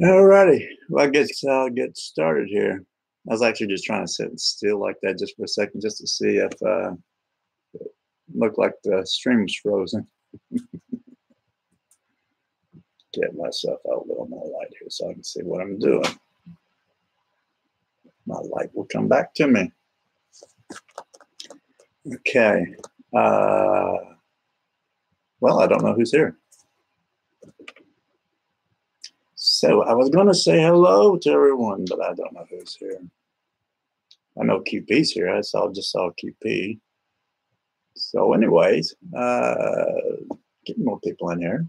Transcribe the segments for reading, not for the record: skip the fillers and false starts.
Alrighty, well, I guess I'll get started here. I was actually just trying to sit still like that just for a second, just to see if it looked like the stream was frozen. Get myself out a little more light here so I can see what I'm doing. My light will come back to me. Okay. Well, I don't know who's here. So I was going to say hello to everyone, but I don't know who's here. I know QP's here. I just saw QP. So anyways, getting more people in here.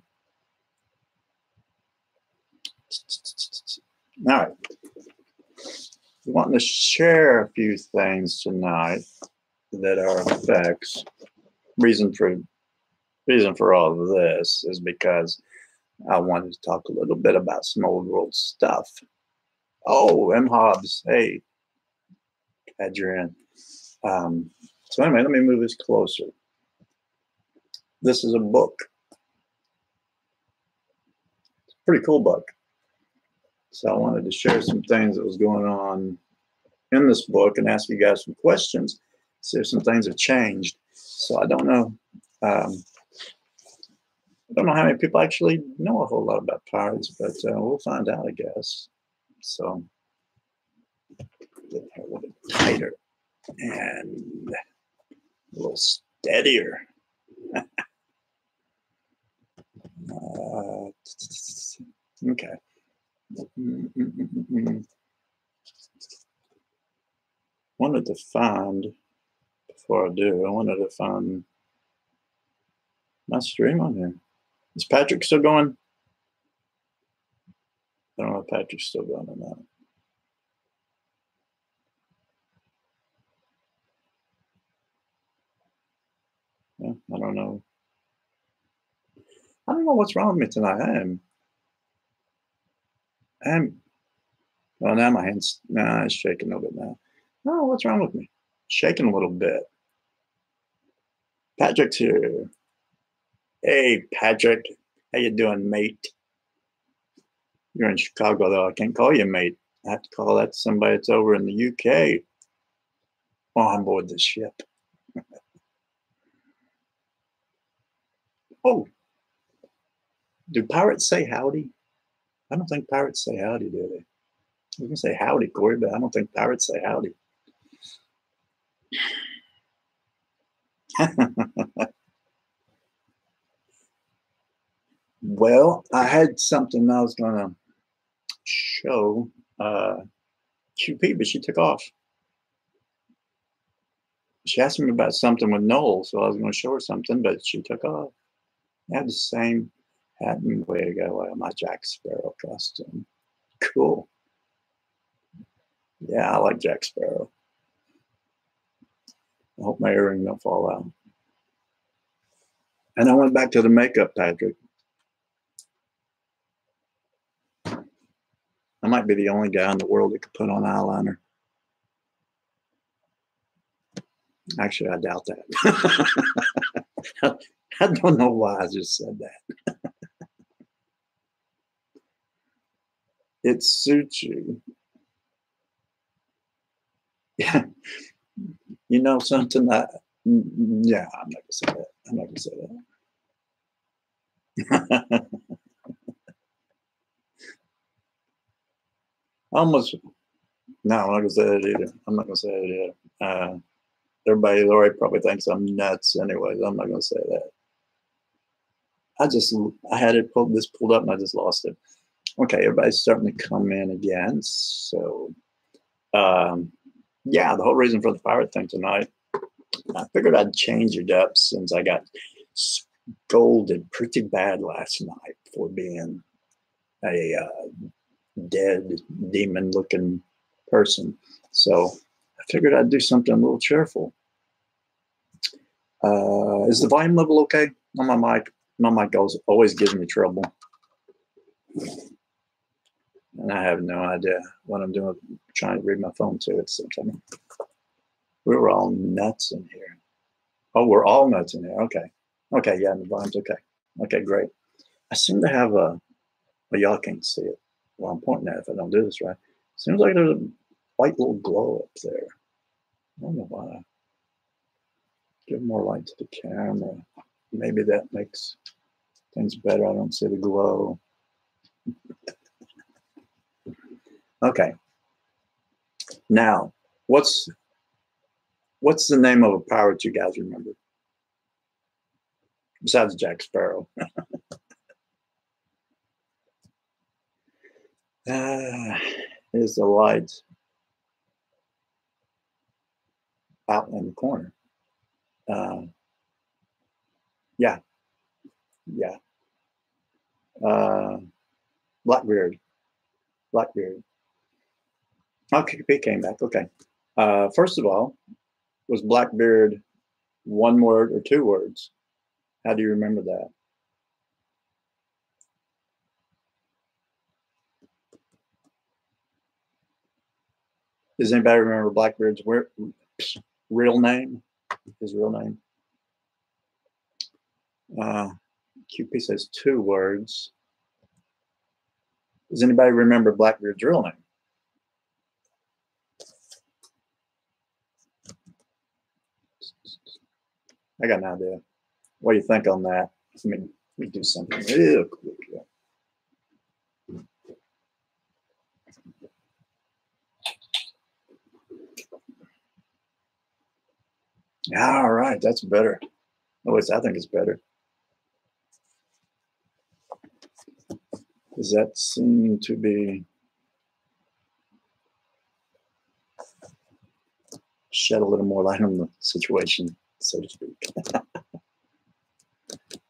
All right. We want to share a few things tonight that are effects. Reason for all of this is because I wanted to talk a little bit about some old world stuff. Oh, M. Hobbs. Hey, glad you're in. So anyway, let me move this closer. This is a book. It's a pretty cool book. So I wanted to share some things that was going on in this book and ask you guys some questions. See if some things have changed. So I don't know. I don't know how many people actually know a whole lot about pirates, but we'll find out, I guess. So get a little bit tighter and a little steadier. Okay. Wanted to find, before I do, I wanted to find my stream on here. Is Patrick still going? I don't know if Patrick's still going or not. Yeah, I don't know. I don't know what's wrong with me tonight. Well, now my hand's, it's shaking a little bit now. No, what's wrong with me? Shaking a little bit. Patrick's here. Hey, Patrick. How you doing, mate? You're in Chicago, though. I can't call you mate. I have to call that somebody that's over in the UK. On board the ship. Oh. Do pirates say howdy? I don't think pirates say howdy, do they? You can say howdy, Corey, but I don't think pirates say howdy. Well, I had something I was going to show QP, but she took off. She asked me about something with Noel, so I was going to show her something, but she took off. I had the same Hat and wig. I wear my Jack Sparrow costume. Cool. Yeah, I like Jack Sparrow. I hope my earring don't fall out. And I went back to the makeup, Patrick. I might be the only guy in the world that could put on eyeliner. Actually, I doubt that. I don't know why I just said that. It suits you. Yeah. You know something that, yeah, I'm not gonna say that. I'm not gonna say that. Almost, no, I'm not gonna say that either. I'm not gonna say that either. Everybody already probably thinks I'm nuts anyways. I'm not gonna say that. I had it pulled up and I just lost it. Okay, everybody's starting to come in again. So yeah, the whole reason for the pirate thing tonight, I figured I'd change it up since I got scolded pretty bad last night for being a dead demon looking person. So I figured I'd do something a little cheerful. Is the volume level okay on my mic? My mic always gives me trouble. And I have no idea what I'm doing, trying to read my phone too at the same time. We were all nuts in here. Oh, we're all nuts in here. Okay. Okay, yeah, and the volume's okay. Okay, great. I seem to have well, y'all can't see it while I'm pointing at it if I don't do this right. Seems like there's a white little glow up there. I don't know why. Give more light to the camera. Maybe that makes things better. I don't see the glow. Okay. Now, what's the name of a pirate you guys remember? Besides Jack Sparrow. Is the light out in the corner? Yeah. Yeah. Blackbeard. Blackbeard. Okay, he came back. Okay. First of all, was Blackbeard one word or two words? How do you remember that? Does anybody remember Blackbeard's real name? His real name? QP says two words. Does anybody remember Blackbeard's real name? I got an idea. What do you think on that? Let me do something real quick here. All right, that's better. At least I think it's better. Does that seem to be shed a little more light on the situation, so to speak?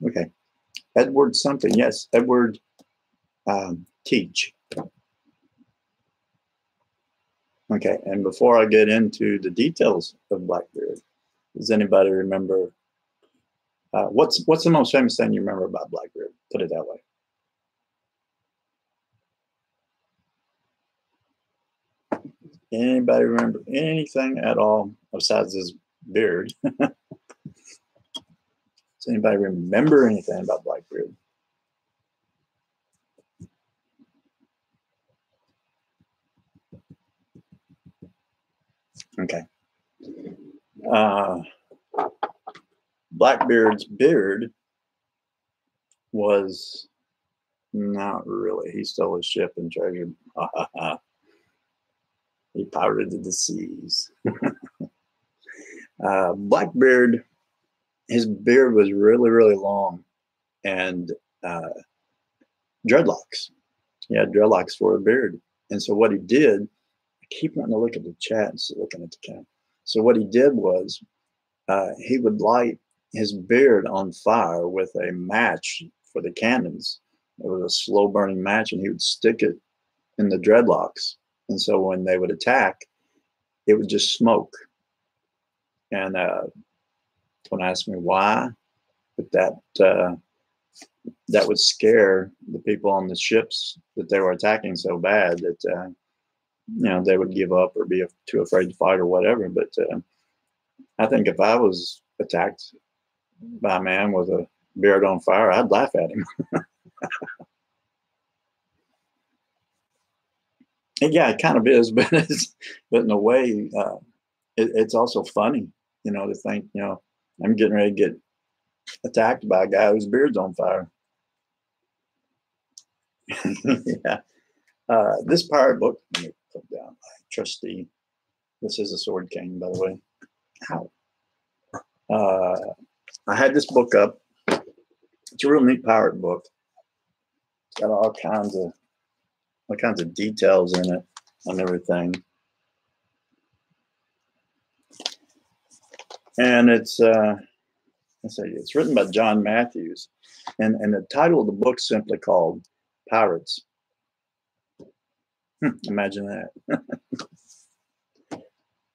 Okay. Edward something. Yes, Edward Teach. Okay, and before I get into the details of Blackbeard, does anybody remember what's the most famous thing you remember about Blackbeard? Put it that way. Anybody remember anything at all besides his beard? Does anybody remember anything about Blackbeard? Okay. Blackbeard's beard was not really. He stole his ship and treasure. He pirated the seas. Blackbeard, his beard was really, really long and dreadlocks. He had dreadlocks for a beard. And so what he did, I keep wanting to look at the chat and looking at the camera. So what he did was he would light his beard on fire with a match for the cannons. It was a slow burning match, and he would stick it in the dreadlocks. And so when they would attack, it would just smoke. And don't ask me why, but that would scare the people on the ships that they were attacking so bad that they would give up or be too afraid to fight or whatever. But I think if I was attacked by a man with a beard on fire, I'd laugh at him. And yeah, it kind of is, but in a way, it's also funny, to think, I'm getting ready to get attacked by a guy whose beard's on fire. Yeah. This pirate book, let me put down my trusty. This is a sword cane, by the way. Ow. I had this book up. It's a real neat pirate book. It's got all kinds of details in it on everything. And it's it's written by John Matthews, and the title of the book simply called Pirates. Imagine that.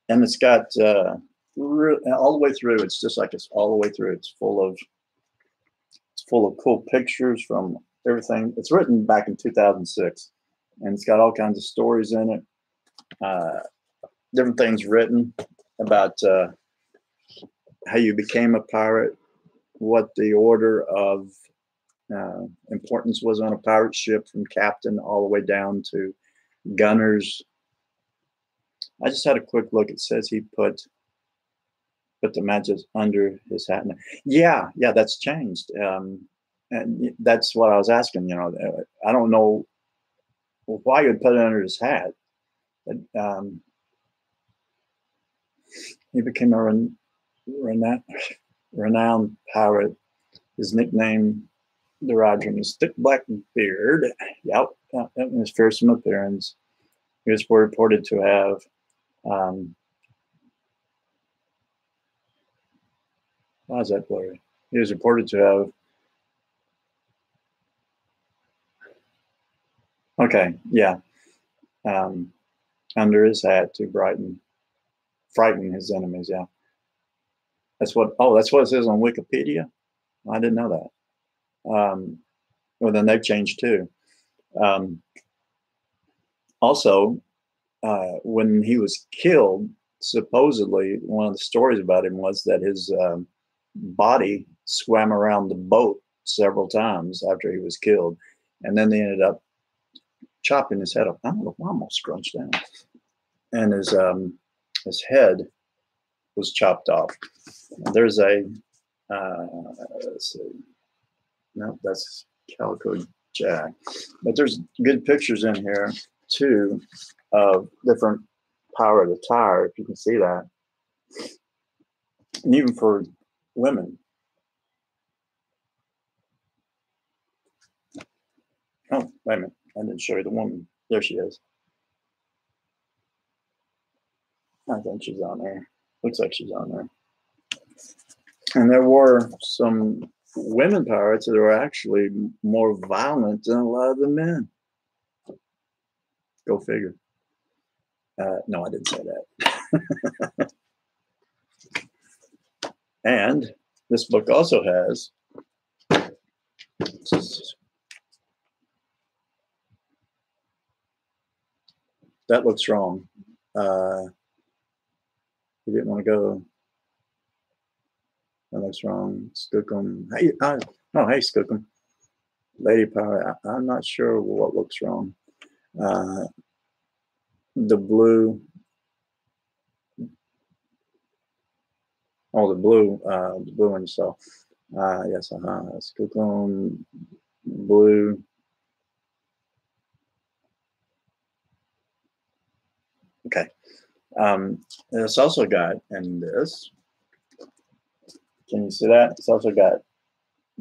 And it's got all the way through. It's just like it's all the way through. It's full of cool pictures from everything. It's written back in 2006, and it's got all kinds of stories in it. Different things written about how you became a pirate, what the order of importance was on a pirate ship, from captain all the way down to gunners. I just had a quick look. It says he put the matches under his hat. Yeah, that's changed. And that's what I was asking. I don't know why you would put it under his hat. But, he became a renowned pirate. His nickname derived from his thick black beard. Yep, and his fearsome appearance. He was reported to have why is that blurry? He was reported to have under his hat to frighten his enemies. Yeah, that's what it says on Wikipedia. I didn't know that. Well, then they've changed too. Also, when he was killed, supposedly one of the stories about him was that his body swam around the boat several times after he was killed, and then they ended up chopping his head off. I don't know why I'm all scrunched down, and his head was chopped off. There's a let's see, no, that's Calico Jack, but there's good pictures in here too of different pirate attire, if you can see that, and even for women. Oh, wait a minute, I didn't show you the woman. There she is. I think she's on there. Looks like she's on there. And there were some women pirates that were actually more violent than a lot of the men. Go figure. No, I didn't say that. And this book also has that looks wrong. You didn't want to go. That looks wrong. Skookum. Hey, hey, Skookum. Lady Pirate. I'm not sure what looks wrong. The blue. Oh, the blue one you saw. Yes, Skookum, blue. Okay. It's also got in this. Can you see that? It's also got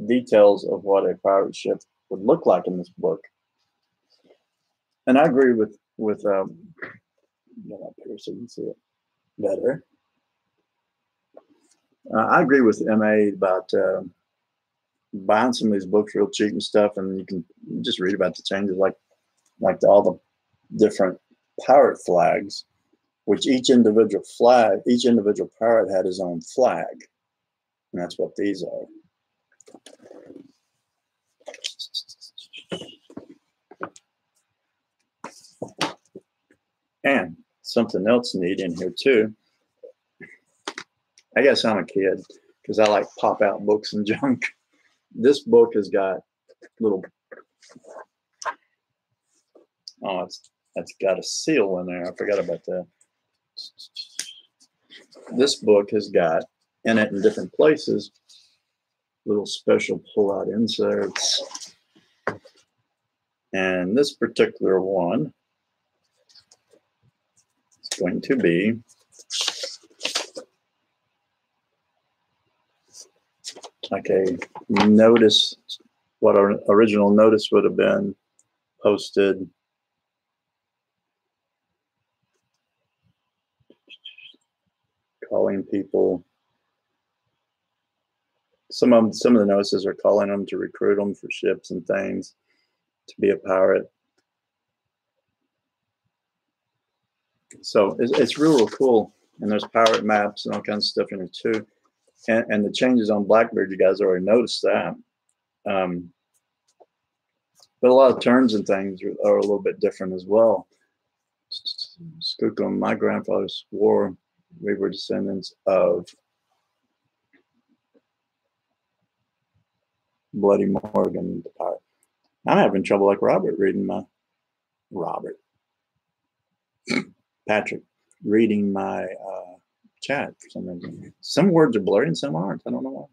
details of what a pirate ship would look like in this book. And I agree with get up here so you can see it better. I agree with MA about buying some of these books real cheap and stuff, and you can just read about the changes, like all the different pirate flags, which each individual pirate had his own flag, and that's what these are. And something else neat in here too. I guess I'm a kid because I like pop out books and junk. This book has got little, oh, that's got a seal in there. I forgot about that. This book has got in it in different places little special pull-out inserts. And this particular one is going to be like a notice, what our original notice would have been posted calling people. Some of the notices are calling them to recruit them for ships and things to be a pirate. So it's real cool. And there's pirate maps and all kinds of stuff in it too. And the changes on Blackbeard, you guys already noticed that. But a lot of terms and things are a little bit different as well. Skookum, my grandfather swore we were descendants of Bloody Morgan, the pirate. I'm having trouble like Robert reading my Patrick reading my chat for some reason. Some words are blurry and some aren't. I don't know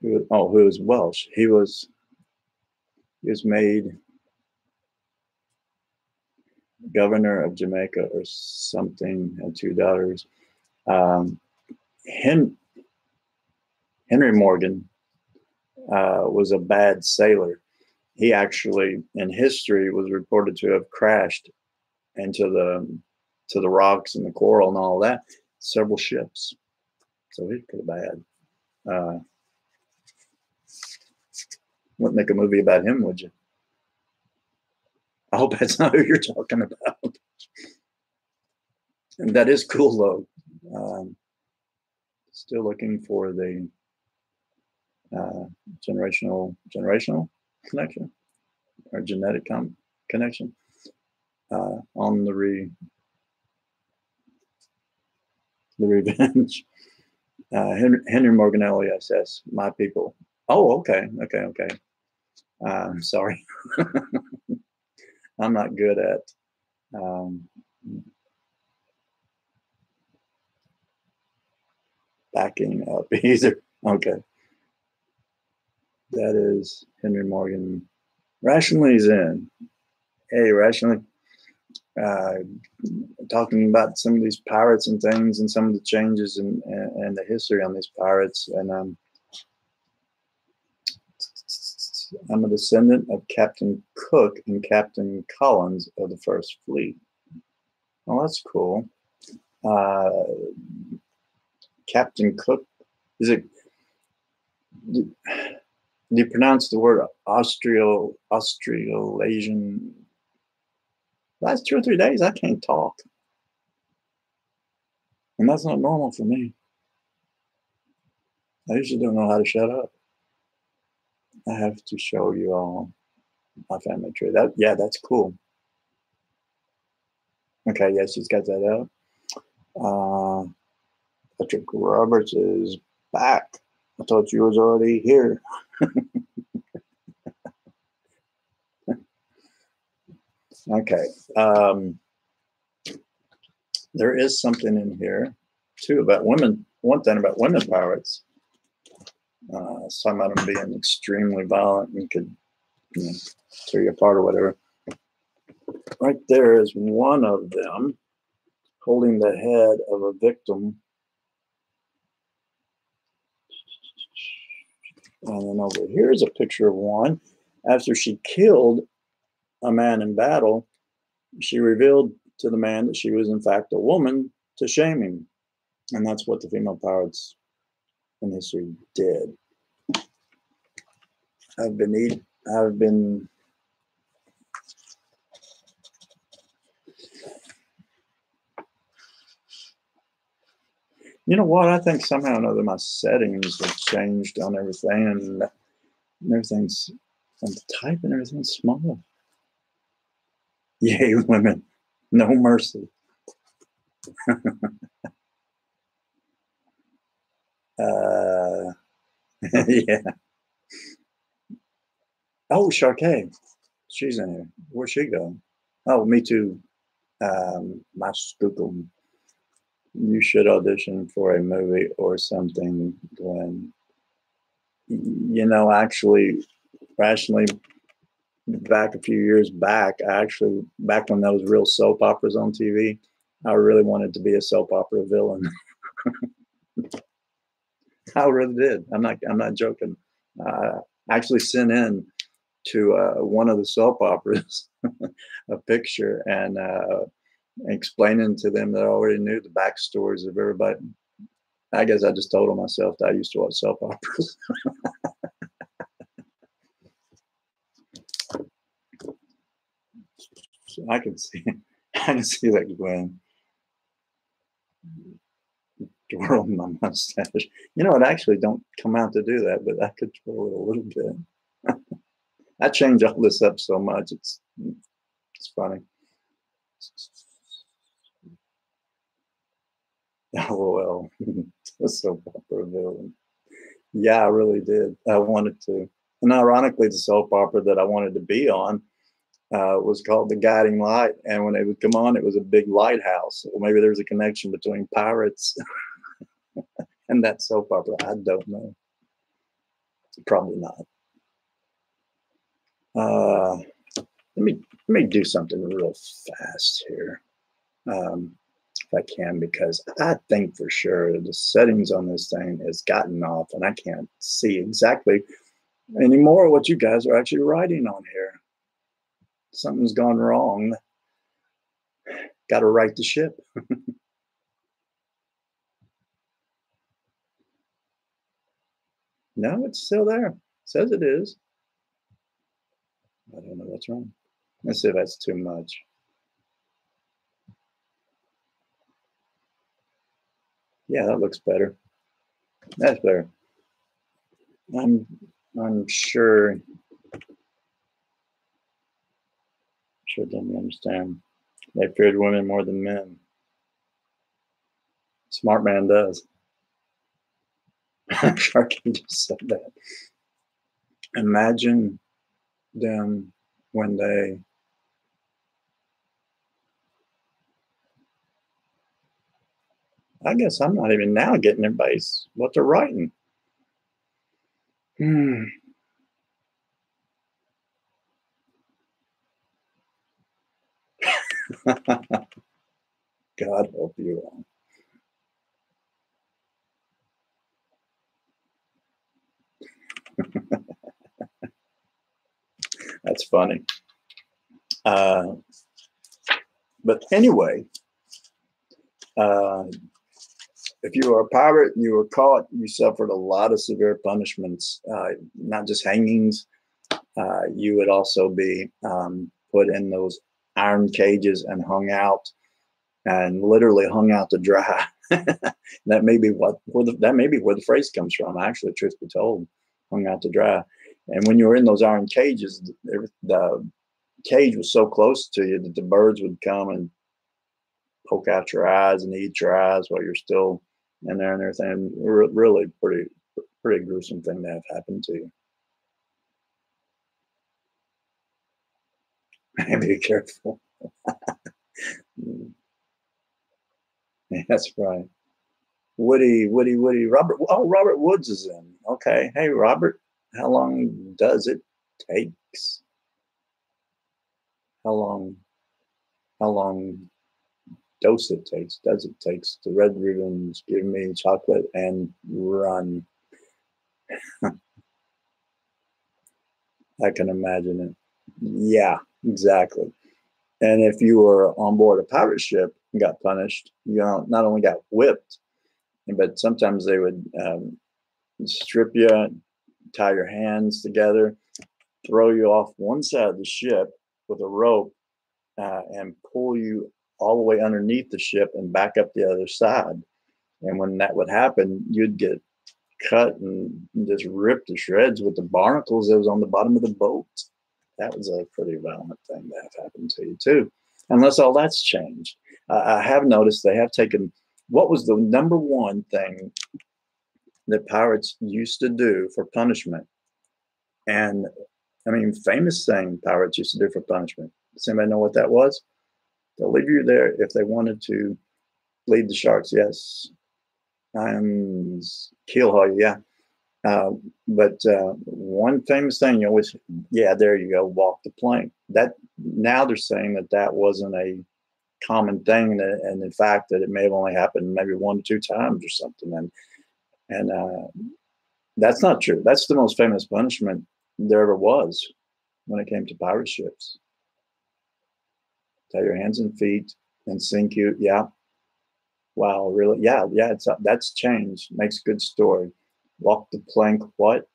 why. Who is Welsh? He was made governor of Jamaica or something. Had 2 daughters. Henry Morgan was a bad sailor. He actually, in history, was reported to have crashed into the rocks and the coral and all that, several ships. So he's pretty bad. Wouldn't make a movie about him, would you? I hope that's not who you're talking about. And that is cool, though. Still looking for the generational connection or genetic connection on the revenge. Henry Morgan LESS, my people. Oh, okay. Sorry. I'm not good at backing up either. Okay. That is Henry Morgan. Rationally Zen. Hey, Rationally. Talking about some of these pirates and things and some of the changes and the history on these pirates. And I'm a descendant of Captain Cook and Captain Collins of the First Fleet. Well, that's cool. Captain Cook, is it? Do you pronounce the word Australasian? Last 2 or 3 days, I can't talk. And that's not normal for me. I usually don't know how to shut up. I have to show you all my family tree. That's cool. Okay, yes, she's got that out. Patrick Roberts is back. I thought you was already here. Okay. There is something in here too about women. One thing about women pirates. It's talking about them being extremely violent and could tear you apart or whatever. Right there is one of them holding the head of a victim. And then over here is a picture of one. After she killed a man in battle, she revealed to the man that she was in fact a woman to shame him. And that's what the female pirates in history did. I've been you know what? I think somehow or another my settings have changed on everything, and everything's on the type and everything's small. Yay, women. No mercy. Yeah. Oh, Sharkay. She's in here. Where'd she go? Oh, me too. My skookum. You should audition for a movie or something, Glenn. You know, actually, rationally, back a few years back, back when those real soap operas on TV, I really wanted to be a soap opera villain. I really did. I'm not joking. I actually sent in to one of the soap operas a picture and explaining to them that I already knew the backstories of everybody. I guess I just told myself that I used to watch soap operas. So I can see that Glenn twirling my mustache. You know, it actually don't come out to do that, but I could twirl it a little bit. I change all this up so much. It's funny. LOL. Soap opera villain. Yeah, I really did. I wanted to. And ironically, the soap opera that I wanted to be on was called The Guiding Light. And when it would come on, it was a big lighthouse. Or maybe there's a connection between pirates and that soap opera. I don't know. Probably not. Let me do something real fast here, if I can, because I think for sure the settings on this thing has gotten off, and I can't see exactly anymore what you guys are actually writing on here. Something's gone wrong. Got to right the ship. No, it's still there. It says it is. I don't know what's wrong. Let's see if that's too much. Yeah, that looks better. That's better. I'm sure didn't understand. They feared women more than men. Smart man does. Sharky just said that. Imagine them when they I guess I'm not even now getting everybody's what they're writing. God help you all. That's funny. But anyway, if you were a pirate and you were caught, you suffered a lot of severe punishments, not just hangings. You would also be put in those iron cages and hung out, and literally hung out to dry. That may be where the phrase comes from. Actually, truth be told, hung out to dry. And when you were in those iron cages, the cage was so close to you that the birds would come and poke out your eyes and eat your eyes while you're still in there and everything. Really pretty gruesome thing to have happened to you. Be careful. That's right. Woody. Robert. Oh, Robert Woods is in. Okay. Hey, Robert. How long does it takes? How long? How long does it takes? Does it takes? The red ribbons give me chocolate and run. I can imagine it. Yeah, exactly. And if you were on board a pirate ship and got punished, you not only got whipped, but sometimes they would strip you, tie your hands together, throw you off one side of the ship with a rope, and pull you all the way underneath the ship and back up the other side. And when that would happen, you'd get cut and just ripped to shreds with the barnacles that was on the bottom of the boat. That was a pretty violent thing to have happened to you too, unless all that's changed. I have noticed they have taken what was the number one thing that pirates used to do for punishment. And I mean, famous thing pirates used to do for punishment. Does anybody know what that was? They'll leave you there if they wanted to lead the sharks. Yes. Keel haul, yeah. But one famous thing you always, yeah, there you go, walk the plank. That now they're saying that that wasn't a common thing, and in fact that it may have only happened maybe 1 to 2 times or something, and that's not true. That's the most famous punishment there ever was when it came to pirate ships. Tie your hands and feet and sink you. Yeah. Wow. Really? Yeah. Yeah. That's changed. Makes good story. Walk the plank. What?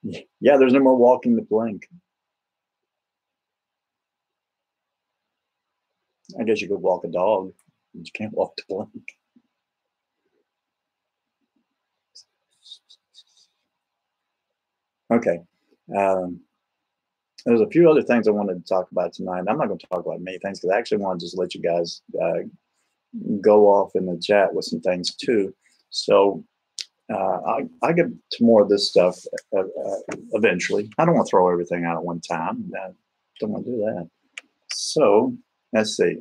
Yeah. There's no more walking the plank. I guess you could walk a dog, but you can't walk the plank. Okay. There's a few other things I wanted to talk about tonight. I'm not going to talk about many things because I actually want to just let you guys go off in the chat with some things too. So I get to more of this stuff eventually. I don't want to throw everything out at one time. I don't want to do that. So let's see.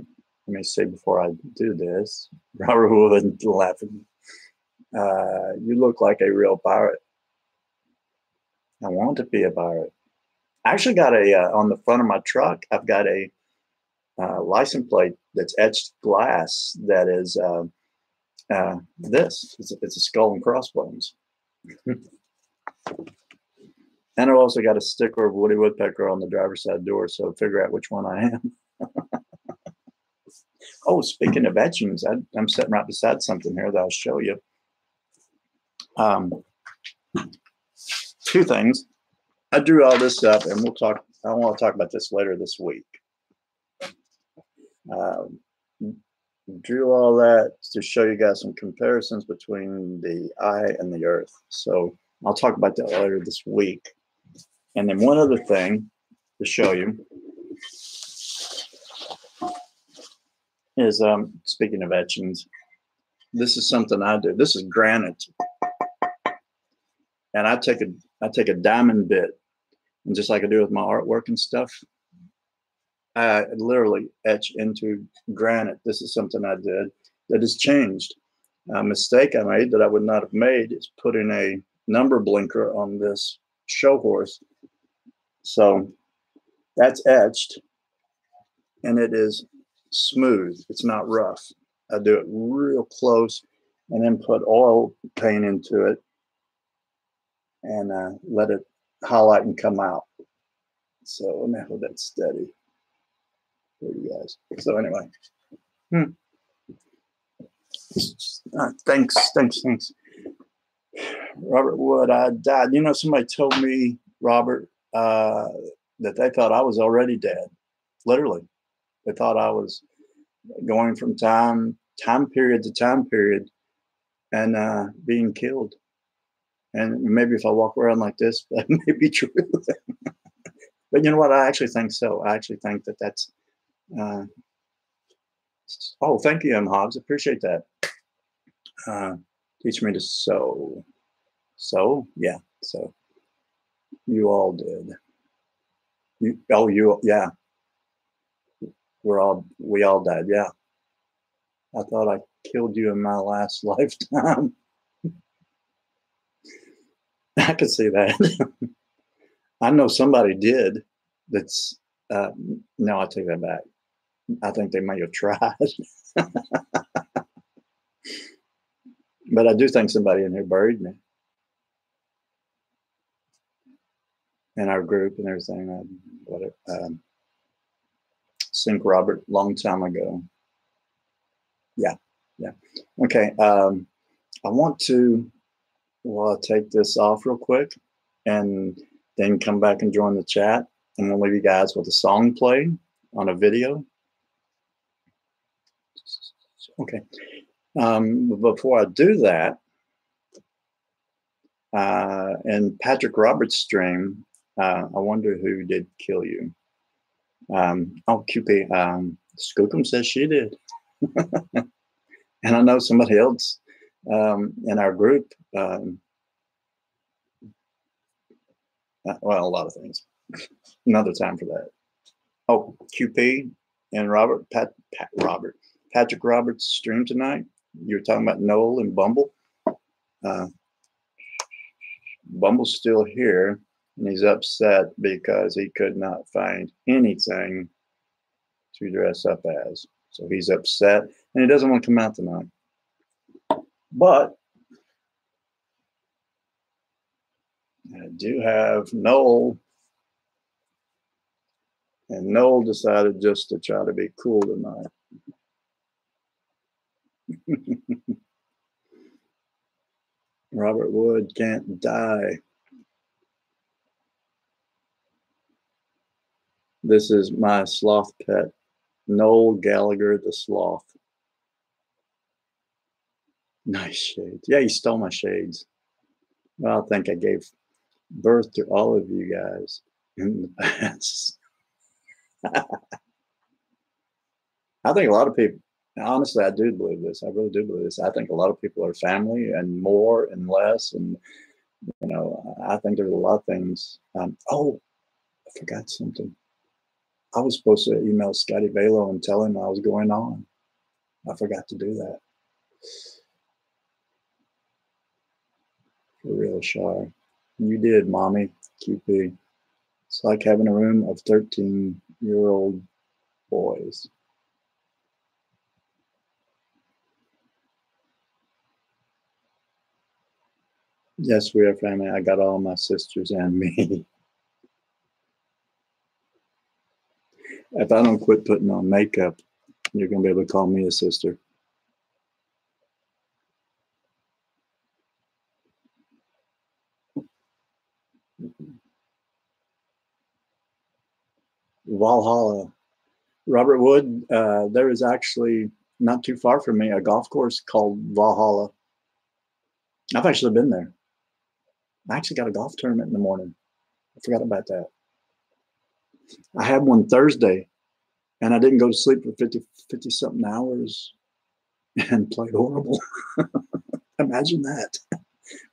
Let me see before I do this. Robert Wood laughing. You look like a real pirate. I want to be a pirate. I actually got a on the front of my truck. I've got a license plate that's etched glass that is this. It's a skull and crossbones. And I've also got a sticker of Woody Woodpecker on the driver's side door, so figure out which one I am. Oh, speaking of etchings, I'm sitting right beside something here that I'll show you. 2 things. I drew all this up, and we'll talk. I want to talk about this later this week. Drew all that to show you guys some comparisons between the eye and the earth. So I'll talk about that later this week. And then one other thing to show you is, speaking of etchings, this is something I do. This is granite. And I take a diamond bit, and just like I do with my artwork and stuff, I literally etch into granite. This is something I did that has changed. A mistake I made that I would not have made is putting a number blinker on this show horse. So that's etched, and it is smooth. It's not rough. I do it real close and then put oil paint into it and let it highlight and come out. So let me hold that steady for you guys. So anyway, thanks. Robert Wood, I died. You know, somebody told me, Robert, that they thought I was already dead. Literally, they thought I was going from time period to time period and being killed. And maybe if I walk around like this, that may be true. But you know what? I actually think so. I actually think that that's. Oh, thank you, M. Hobbs. Appreciate that. Teach me to sew. So yeah. So you all did. Yeah. We all died. Yeah. I thought I killed you in my last lifetime. I could see that. I know somebody did. That's no, I take that back. I think they may have tried. But I do think somebody in here buried me. In our group and everything. Sink Robert, long time ago. Yeah. Okay. I want to, well, I'll take this off real quick and then come back and join the chat. I'm going to leave you guys with a song playing on a video. Okay. Before I do that, in Patrick Roberts' stream, I wonder who did kill you. Oh, QP, Skookum says she did. And I know somebody else in our group, well, a lot of things. Another time for that. Oh, QP and Patrick Roberts' stream tonight. You were talking about Noel and Bumble. Bumble's still here, and he's upset because he could not find anything to dress up as. So he's upset, and he doesn't want to come out tonight. But I do have Noel, and Noel decided just to try to be cool tonight. Robert Wood can't die. This is my sloth pet, Noel Gallagher the sloth. Nice shades. Yeah, he stole my shades. Well, I think I gave birth to all of you guys in the past. I think a lot of people, honestly, I do believe this. I really do believe this. I think a lot of people are family and more and less. And, you know, I think there's a lot of things. Oh, I forgot something. I was supposed to email Scotty Valo and tell him I was going on. I forgot to do that. For real, Shar. You did, Mommy, QP. It's like having a room of 13-year-old boys. Yes, we are family. I got all my sisters and me. If I don't quit putting on makeup, you're going to be able to call me a sister. Valhalla. Robert Wood, there is actually not too far from me a golf course called Valhalla. I've actually been there. I actually got a golf tournament in the morning. I forgot about that. I had one Thursday, and I didn't go to sleep for 50 something hours and played horrible. Imagine that.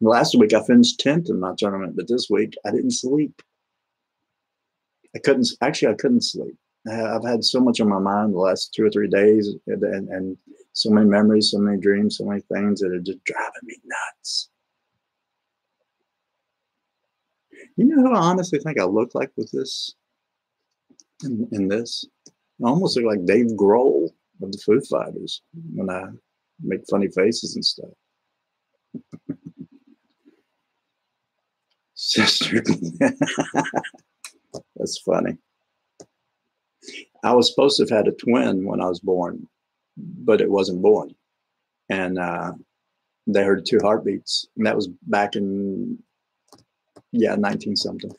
Last week I finished 10th in my tournament, but this week I didn't sleep. I couldn't sleep. I've had so much on my mind the last 2 or 3 days, and so many memories, so many dreams, so many things that are just driving me nuts. You know who I honestly think I look like with this? In this, I almost look like Dave Grohl of the Foo Fighters when I make funny faces and stuff. Sister, that's funny. I was supposed to have had a twin when I was born, but it wasn't born, and they heard 2 heartbeats, and that was back in 19 something.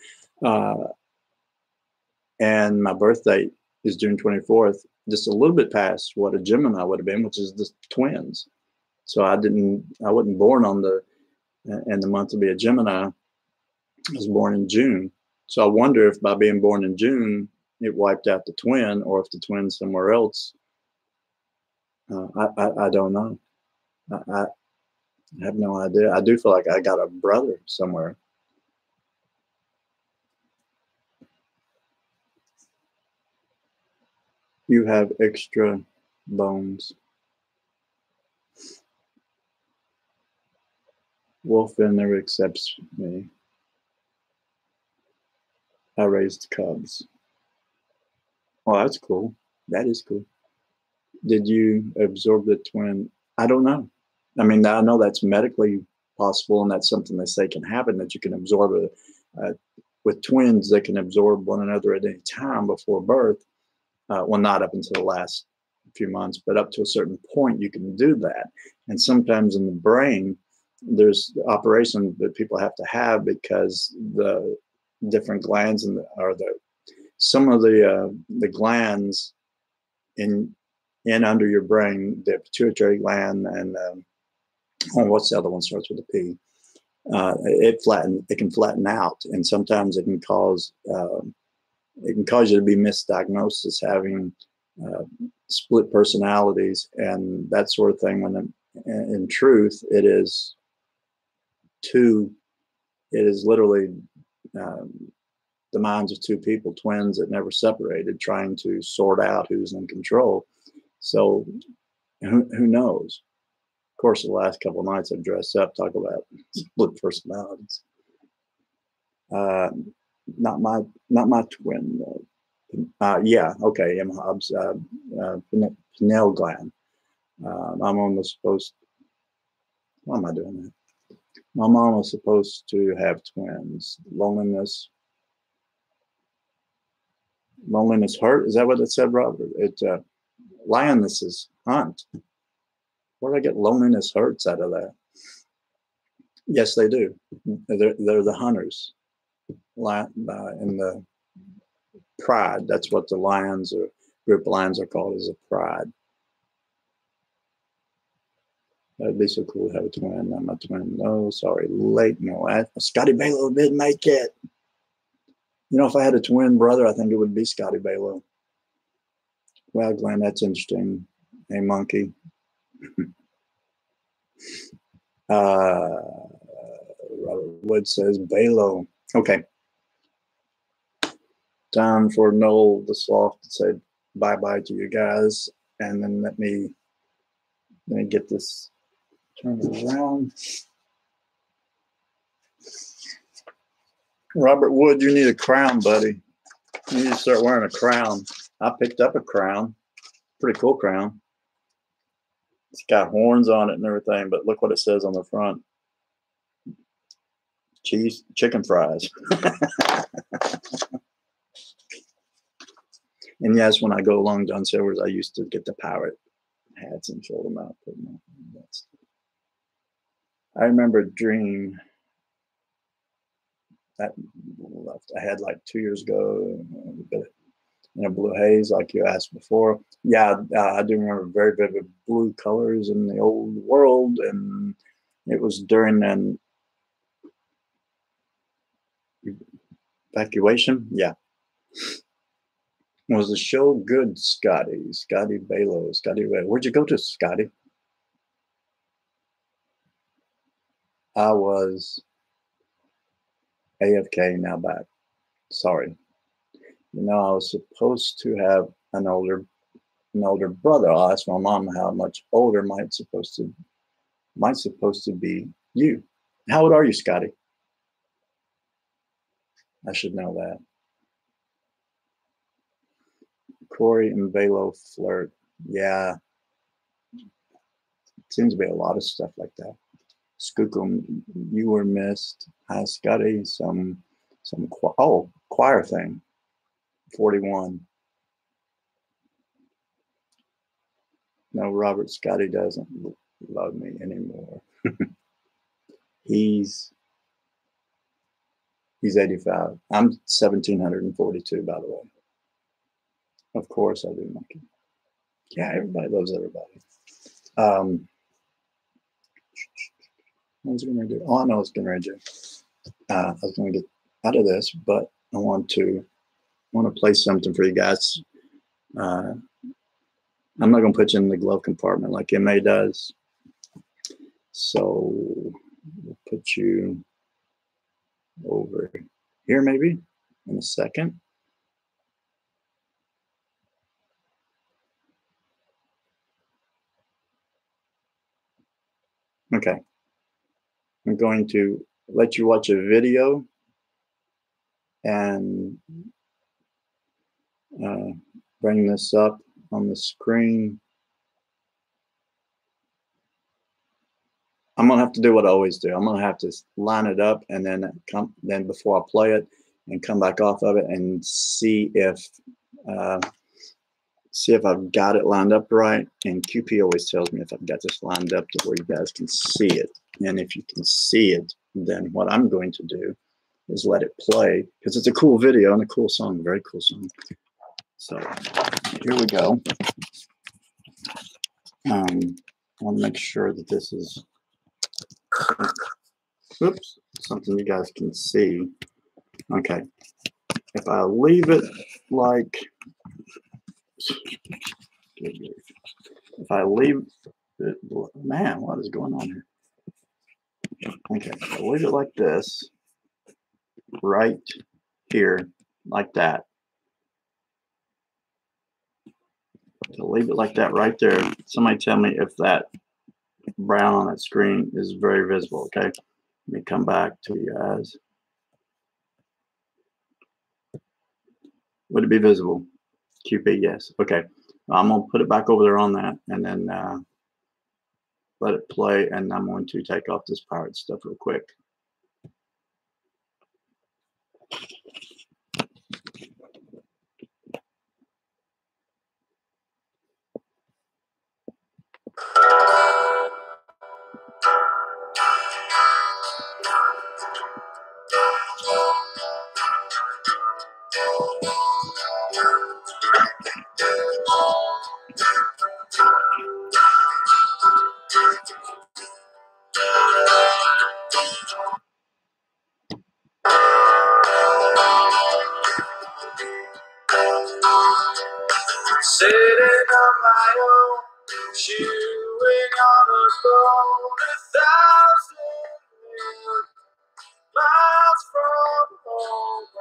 And my birthday is June 24th, just a little bit past what a Gemini would have been, which is the twins. So I wasn't born in the month to be a Gemini. I was born in June. So I wonder if by being born in June, it wiped out the twin, or if the twin's somewhere else. I don't know. I have no idea. I do feel like I got a brother somewhere. You have extra bones. Wolfman never accepts me. I raised cubs. Oh, that's cool. That is cool. Did you absorb the twin? I don't know. I mean, I know that's medically possible, and that's something they say can happen, that you can absorb with twins, they can absorb one another at any time before birth. Well, not up until the last few months, but up to a certain point, you can do that. And sometimes in the brain, there's operations that people have to have because the different glands or some of the glands in under your brain, the pituitary gland and what's the other one starts with a P? It can flatten out, and sometimes it can cause you to be misdiagnosed as having split personalities and that sort of thing. When in truth, it is literally the minds of two people, twins that never separated, trying to sort out who's in control. So who knows? Of course, the last couple of nights I've dressed up, talk about split personalities. Not my twin. Yeah, okay, M. Hobbs, pineal gland. I'm almost supposed. Why am I doing that? My mom was supposed to have twins. Loneliness hurt. Is that what it said, Robert? Lionesses hunt. Where did I get loneliness hurts out of that? Yes, they do. They're the hunters. In the pride, that's what the lions or group of lions are called, is a pride. That'd be so cool to have a twin. Not my twin. No, sorry, late. No, Scotty Balo didn't make it. You know, if I had a twin brother, I think it would be Scotty Balo. Well, Glenn, that's interesting. Hey, monkey. Robert Wood says Balo. Okay. Time for Noel the Sloth to say bye-bye to you guys. And then let me get this turned around. Robert Wood, you need a crown, buddy. You need to start wearing a crown. I picked up a crown. Pretty cool crown. It's got horns on it and everything, but look what it says on the front. Chicken fries. And yes, when I go along John Silver's, I used to get the pirate hats and fold them out. I remember a dream that I had like 2 years ago, in a blue haze, like you asked before. Yeah, I do remember very vivid blue colors in the old world, and it was during an evacuation. Yeah. Was the show good, Scotty? Scotty Balo. Where'd you go to, Scotty? I was AFK, now back. Sorry. You know, I was supposed to have an older brother. I asked my mom how much older might supposed to be you. How old are you, Scotty? I should know that. Corey and Balo flirt. Yeah. Seems to be a lot of stuff like that. Skookum, you were missed. Hi, Scotty. Some choir thing. 41. No, Robert, Scotty doesn't love me anymore. He's 85. I'm 1,742, by the way. Of course I do, Monkey. Yeah, everybody loves everybody. What was I going to do? Oh, I know I was going to do. I was going to get out of this, but I want to play something for you guys. I'm not going to put you in the glove compartment like MA does. So we'll put you over here maybe in a second. Okay. I'm going to let you watch a video and bring this up on the screen. I'm gonna have to do what I always do. I'm gonna have to line it up and then before I play it and come back off of it and see if see if I've got it lined up right. And QP always tells me if I've got this lined up to where you guys can see it. And if you can see it, then what I'm going to do is let it play, because it's a cool video and a cool song, very cool song. So here we go. I want to make sure that this is, oops, something you guys can see. Okay, if I leave it like, if I leave it, man, what is going on here? Okay, if I leave it like this, right here, like that. To leave it like that right there. Somebody tell me if that brown on that screen is very visible. Okay, let me come back to you guys. Would it be visible? QP, yes. Okay, I'm gonna put it back over there on that, and then let it play. And I'm going to take off this pirate stuff real quick. Sitting on my own, chewing on a bone, 1,000 miles from home.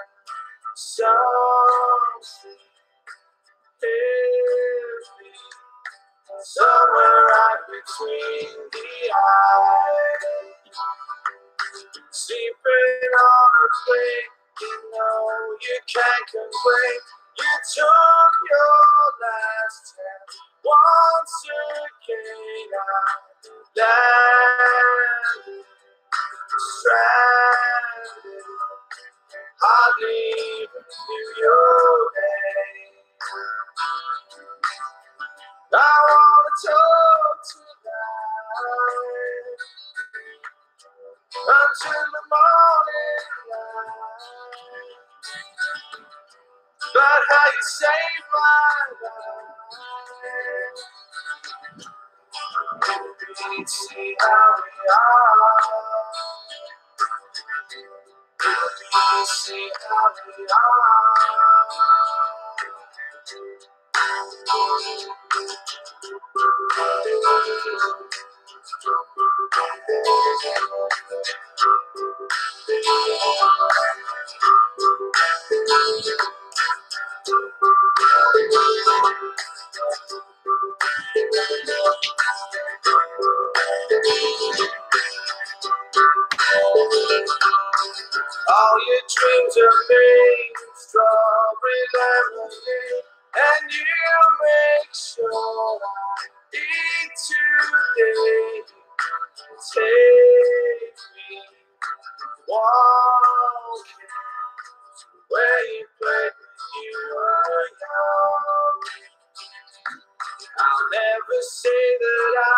Something hit me somewhere right between the eyes. Sleeping on a plane, you know you can't complain. You took your last chance once again. I landed stranded, hardly even knew your name. I wanna talk tonight until the morning light. But how you saved my life. Maybe see how we are. Maybe see how we all your dreams are made of strawberry lemonade, and you make sure I eat today. Take me walking where you played when you were young. I'll never say that I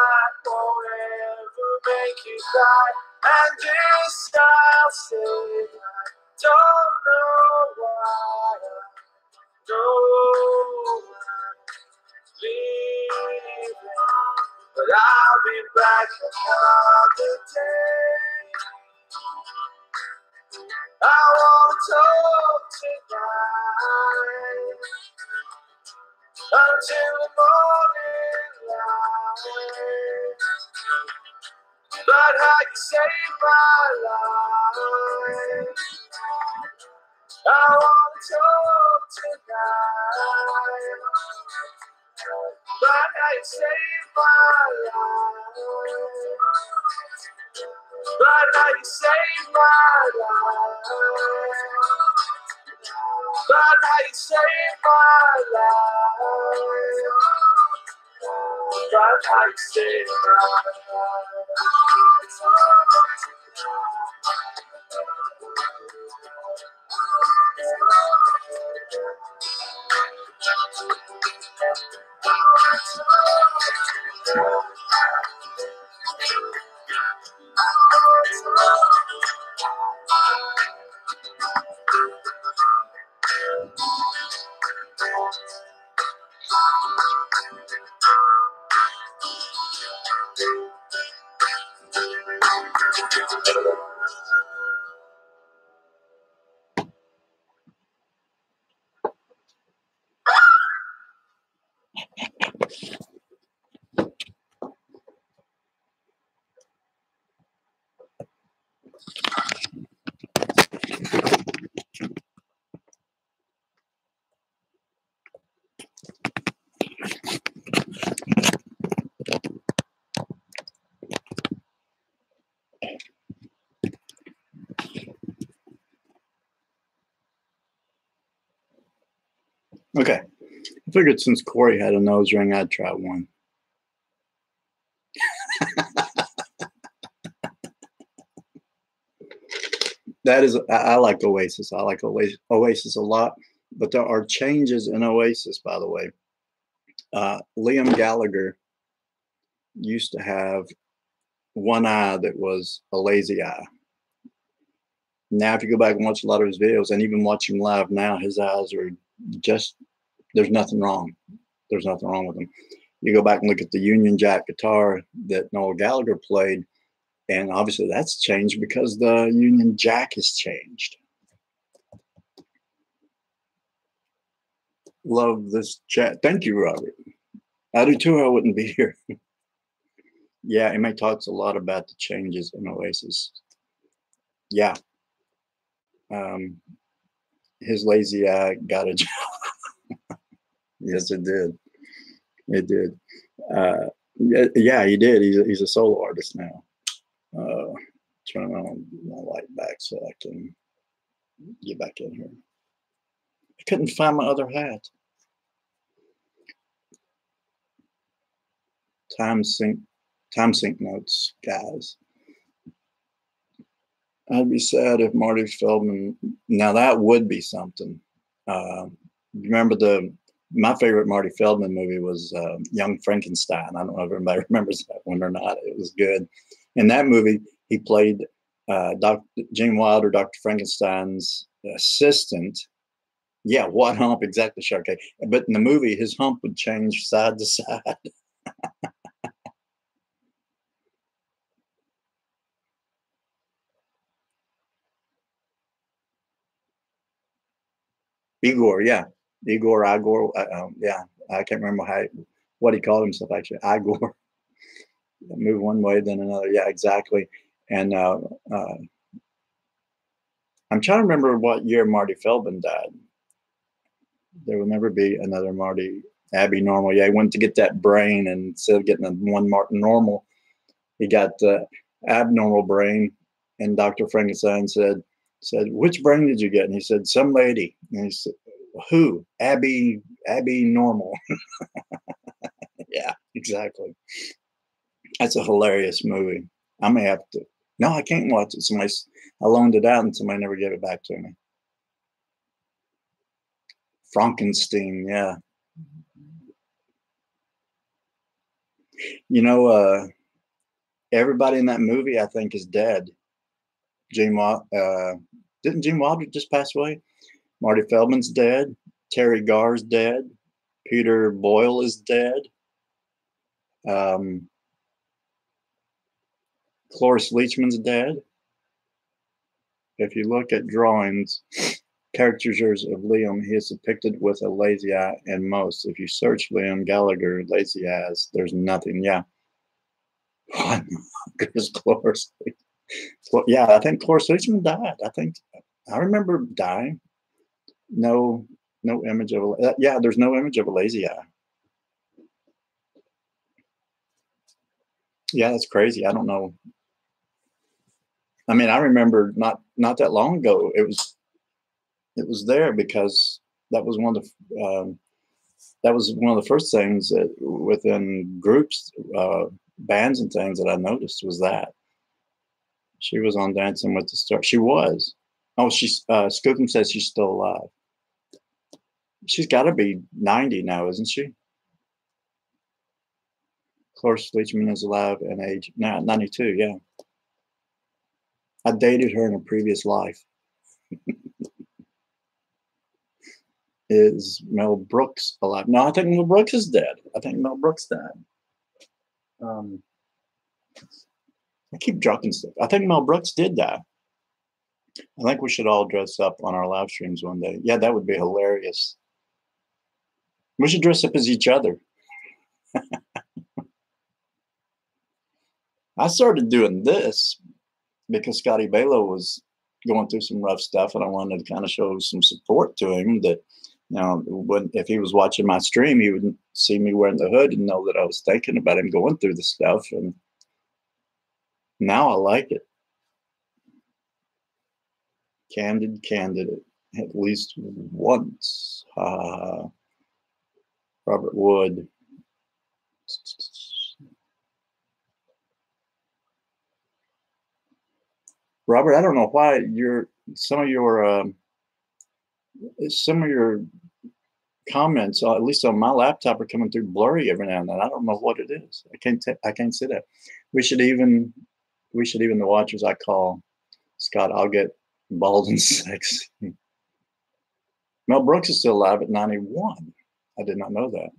won't ever make you cry, and this I'll say, I don't know why. I know I'm leaving, but I'll be back another day. I wanna talk tonight until the morning light. But how you saved my life. I wanna talk tonight. But how you saved my life. But how you saved my life. But how you saved my life. But how you saved my life. Okay. I figured since Corey had a nose ring, I'd try one. That is, I like Oasis. I like Oasis a lot, but there are changes in Oasis, by the way. Liam Gallagher used to have one eye that was a lazy eye. Now, if you go back and watch a lot of his videos and even watch him live now, his eyes are just, there's nothing wrong. There's nothing wrong with them. You go back and look at the Union Jack guitar that Noel Gallagher played, and obviously that's changed because the Union Jack has changed. Love this chat. Thank you, Robert. I do too. I wouldn't be here. Yeah, Emma talks a lot about the changes in Oasis. Yeah. His lazy eye got a job. Yes, it did. It did. Yeah, he did. He's a solo artist now. Turn on my light back so I can get back in here. I couldn't find my other hat. Time sync notes, guys. I'd be sad if Marty Feldman. Now that would be something. Remember my favorite Marty Feldman movie was Young Frankenstein. I don't know if everybody remembers that one or not. It was good. In that movie, he played Gene Wilder, Dr. Frankenstein's assistant. Yeah, what hump exactly, Sharkey? But in the movie, his hump would change side to side. Igor, yeah, Igor. Yeah, I can't remember what he called himself actually. Igor. Move one way, then another. Yeah, exactly. And I'm trying to remember what year Marty Feldman died. There will never be another Marty Abby normal. Yeah, he went to get that brain, and instead of getting a one Martin normal, he got the abnormal brain. And Dr. Frankenstein said, "Which brain did you get?" And he said, "Some lady." And he said, "Who? Abby normal." Yeah, exactly. That's a hilarious movie. I may have to. No, I can't watch it. I loaned it out and somebody never gave it back to me. Frankenstein, yeah. You know, everybody in that movie, I think, is dead. Didn't Gene Wilder just pass away? Marty Feldman's dead. Terry Garr's dead. Peter Boyle is dead. Cloris Leachman's dead. If you look at drawings, caricatures of Liam, he is depicted with a lazy eye and most. If you search Liam Gallagher lazy eyes, there's nothing. Yeah. What? Because Cloris. Well, yeah, I think Cloris Leachman died. I remember dying. No image of yeah. There's no image of a lazy eye. Yeah, that's crazy. I don't know. I mean, I remember not that long ago. It was there because that was one of the first things that within groups, bands and things that I noticed was that she was on Dancing with the Stars. She was. Oh, she's Skookum says she's still alive. She's got to be 90 now, isn't she? Cloris Leachman is alive and age now 92. Yeah, I dated her in a previous life. Is Mel Brooks alive? No, I think Mel Brooks is dead. I think Mel Brooks died. I keep dropping stuff. I think Mel Brooks did die. I think we should all dress up on our live streams one day. Yeah, that would be hilarious. We should dress up as each other. I started doing this because Scotty Balo was going through some rough stuff, and I wanted to kind of show some support to him. That if he was watching my stream, he would see me wearing the hood and know that I was thinking about him going through the stuff. And now I like it. Candid candidate at least once. Robert Wood. Robert, I don't know why some of your comments, at least on my laptop, are coming through blurry every now and then. I don't know what it is. I can't see that. We should even the watchers I call Scott. I'll get bald and sexy. Mel Brooks is still alive at 91. I did not know that.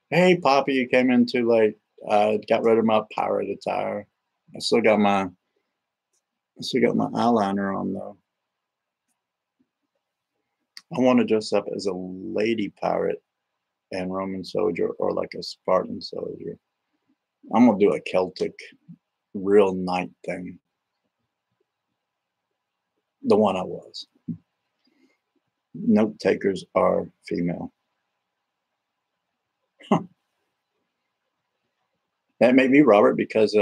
Hey, Poppy, you came in too late. I got rid of my pirate attire. I still got my eyeliner on though. I want to dress up as a lady pirate and Roman soldier, or like a Spartan soldier. I'm gonna do a Celtic real knight thing. The one I was. Note takers are female. Huh. That may be, Robert, because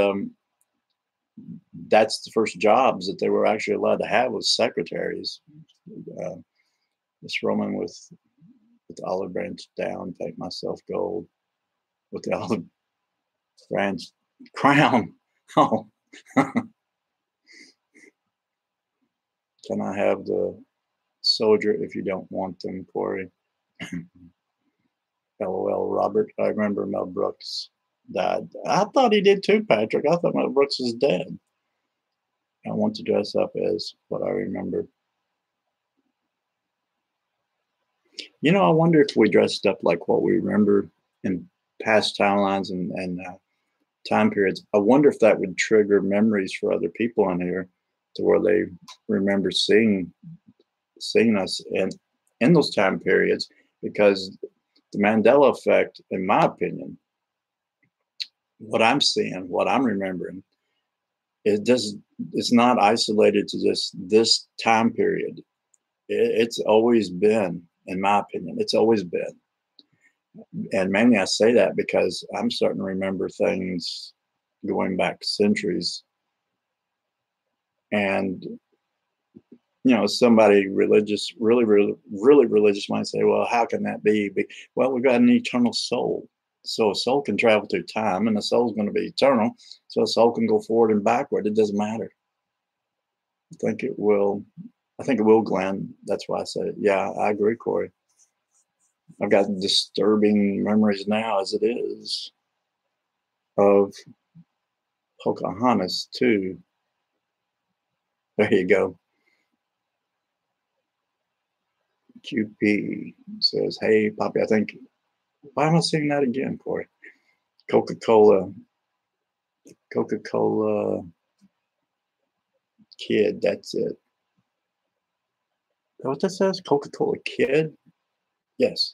that's the first jobs that they were actually allowed to have, was secretaries. This Roman with the olive branch down, paint myself gold with the olive branch crown. Oh, can I have the soldier if you don't want them, Corey? LOL, Robert. I remember Mel Brooks died. I thought he did too, Patrick. I thought Mel Brooks is dead. I want to dress up as what I remember. You know, I wonder if we dressed up like what we remember in past timelines and time periods. I wonder if that would trigger memories for other people in here, to where they remember seeing us in those time periods, because the Mandela effect, in my opinion, what I'm seeing, what I'm remembering, it's not isolated to just this time period. It's always been, in my opinion, it's always been. And mainly I say that because I'm starting to remember things going back centuries. And, you know, somebody religious, really religious might say, well, how can that be? Well, we've got an eternal soul. So a soul can travel through time, and the soul's going to be eternal. So a soul can go forward and backward. It doesn't matter. I think it will, Glenn. That's why I said it. Yeah, I agree, Corey. I've got disturbing memories now, as it is, of Pocahontas too. There you go. QP says, hey, Poppy, I think, why am I saying that again, Corey? Coca-Cola kid, that's it. Is that what that says? Coca-Cola kid? Yes.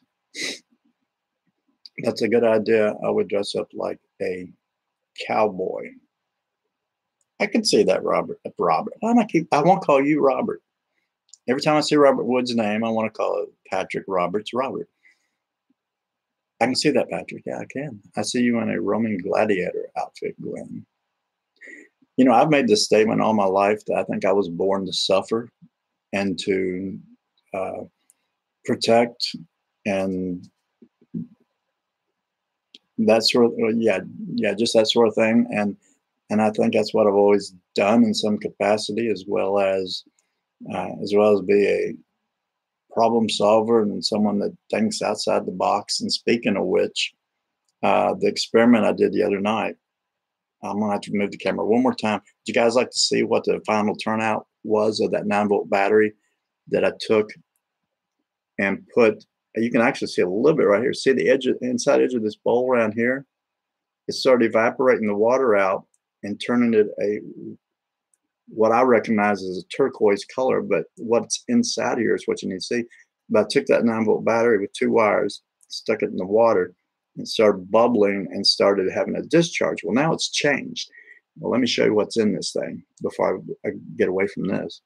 That's a good idea. I would dress up like a cowboy. I can see that, Robert. I won't call you Robert. Every time I see Robert Wood's name, I want to call it Patrick Roberts Robert. I can see that, Patrick. Yeah, I can. I see you in a Roman gladiator outfit, Glenn. You know, I've made this statement all my life that I think I was born to suffer and to protect, and that sort of, just that sort of thing. And I think that's what I've always done in some capacity, as well as be a problem solver and someone that thinks outside the box. And speaking of which, the experiment I did the other night, I'm gonna have to move the camera one more time. Would you guys like to see what the final turnout was of that 9-volt battery that I took and put? You can actually see a little bit right here. See the inside edge of this bowl around here? It started evaporating the water out and turning it what I recognize as a turquoise color, but what's inside here is what you need to see. But I took that 9-volt battery with 2 wires, stuck it in the water, and started bubbling and started having a discharge. Well, now it's changed. Well, let me show you what's in this thing before I get away from this.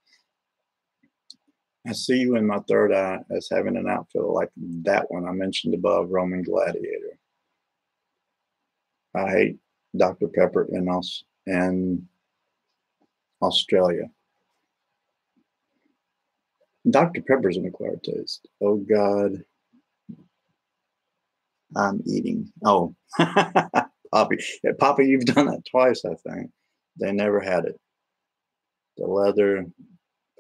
I see you in my third eye as having an outfit like that one I mentioned above, Roman gladiator. I hate Dr. Pepper in Australia. Dr. Pepper's an acquired taste. Oh God, I'm eating. Oh, Poppy. Yeah, Poppy, you've done that twice, I think. They never had it. The leather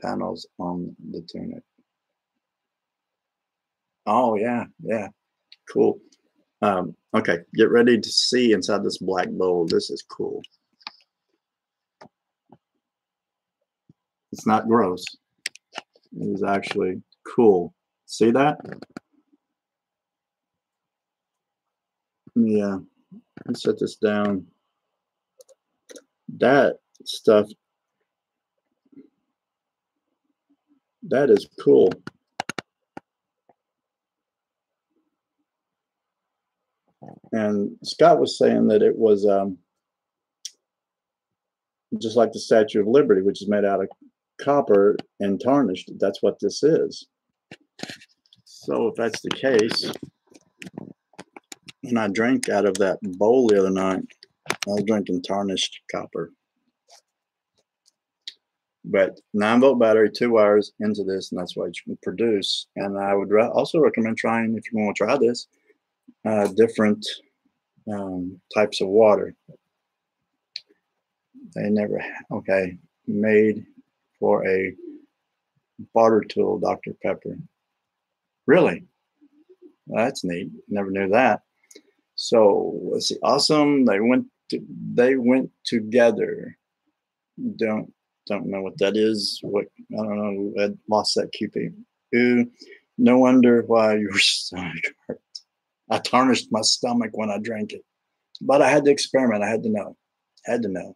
panels on the tunic. Oh yeah, yeah, cool. Okay, get ready to see inside this black bowl. This is cool. It's not gross. It is actually cool. See that? Yeah. Let's set this down. That stuff, that is cool. And Scott was saying that it was just like the Statue of Liberty, which is made out of copper and tarnished. That's what this is. So if that's the case, when I drank out of that bowl the other night, I was drinking tarnished copper. But 9-volt battery, 2 wires into this, and that's what you can produce. And I would also recommend trying, if you want to try this, different types of water. They never, okay, made for a barter tool, Dr. Pepper. Really? That's neat. Never knew that. So let's see. Awesome. They went together. Don't know what that is. What, I don't know. I lost that QP. Ooh, no wonder why your stomach hurt. I tarnished my stomach when I drank it. But I had to experiment. I had to know. Had to know.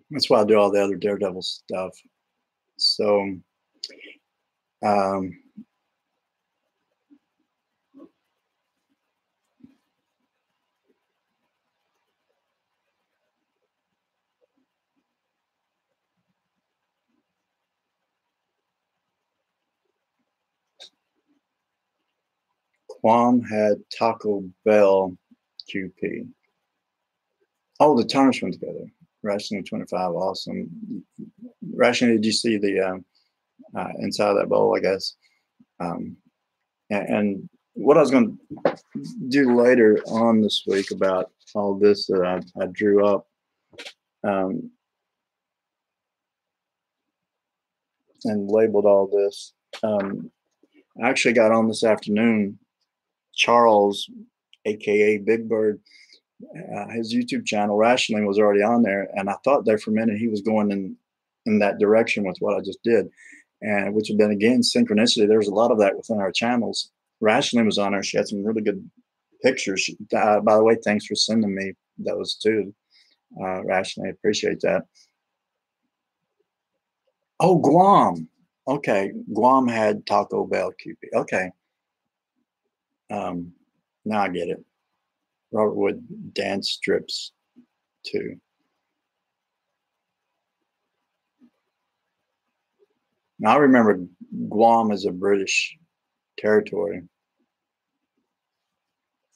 That's why I do all the other Daredevil stuff. So, um, Quam had Taco Bell QP. Oh, the tarnish went together. Rationing 25, awesome. Rationing, did you see the inside of that bowl, I guess? And what I was going to do later on this week about all this that I drew up and labeled all this. I actually got on this afternoon. Charles, aka Big Bird, his YouTube channel, Rationing, was already on there, and I thought there for a minute he was going in that direction with what I just did, and which had been again synchronicity. There's a lot of that within our channels. Rationing was on there. She had some really good pictures. By the way, thanks for sending me those too. Rationing, I appreciate that. Oh, Guam. Okay, Guam had Taco Bell QP. Okay, now I get it. Robert Wood dance strips too. Now I remember Guam as a British territory.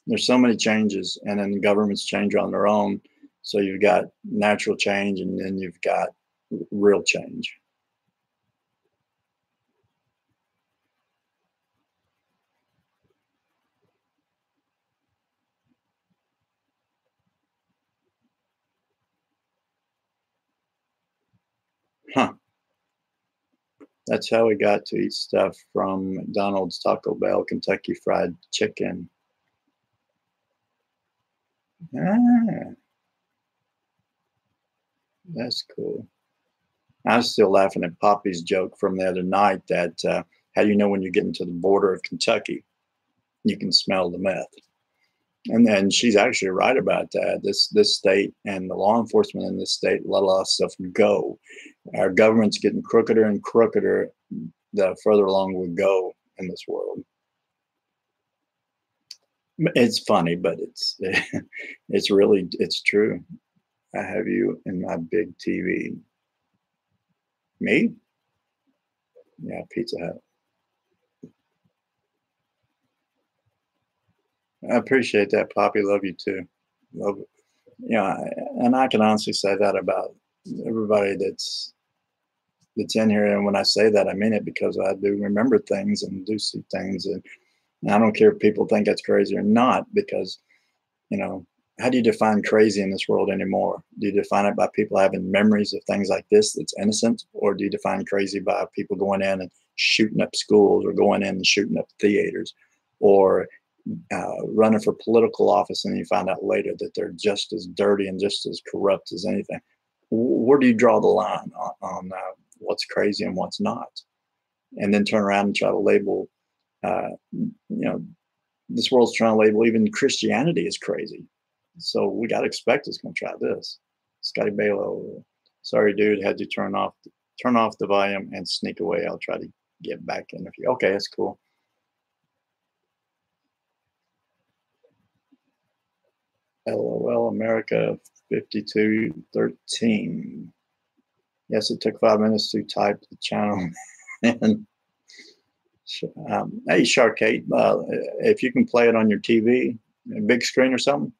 There's so many changes, and then governments change on their own. So you've got natural change, and then you've got real change. Huh. That's how we got to eat stuff from McDonald's, Taco Bell, Kentucky Fried Chicken. Ah, that's cool. I was still laughing at Poppy's joke from the other night that how do you know when you get into the border of Kentucky, you can smell the meth. And then she's actually right about that. This state and the law enforcement in this state let a lot of stuff go. Our government's getting crookeder and crookeder the further along we go in this world. It's funny, but it's really it's true. I have you in my big TV. Me? Yeah, Pizza Hut. I appreciate that, Poppy. Love you too. Love it. Yeah, and I can honestly say that about everybody that's that's in here. And when I say that, I mean it, because I do remember things and do see things. And I don't care if people think that's crazy or not, because, you know, how do you define crazy in this world anymore? Do you define it by people having memories of things like this that's innocent? Or do you define crazy by people going in and shooting up schools, or going in and shooting up theaters, or running for political office, and you find out later that they're just as dirty and just as corrupt as anything? Where do you draw the line on what's crazy and what's not? And then turn around and try to label, you know, this world's trying to label even Christianity as crazy. So we got to expect it's going to try this. Scotty Balo, sorry, dude, had to turn off the volume and sneak away. I'll try to get back in. If you, okay, that's cool. LOL America 5213. Yes, it took 5 minutes to type the channel. And hey, Sharkate, if you can play it on your TV, a big screen or something,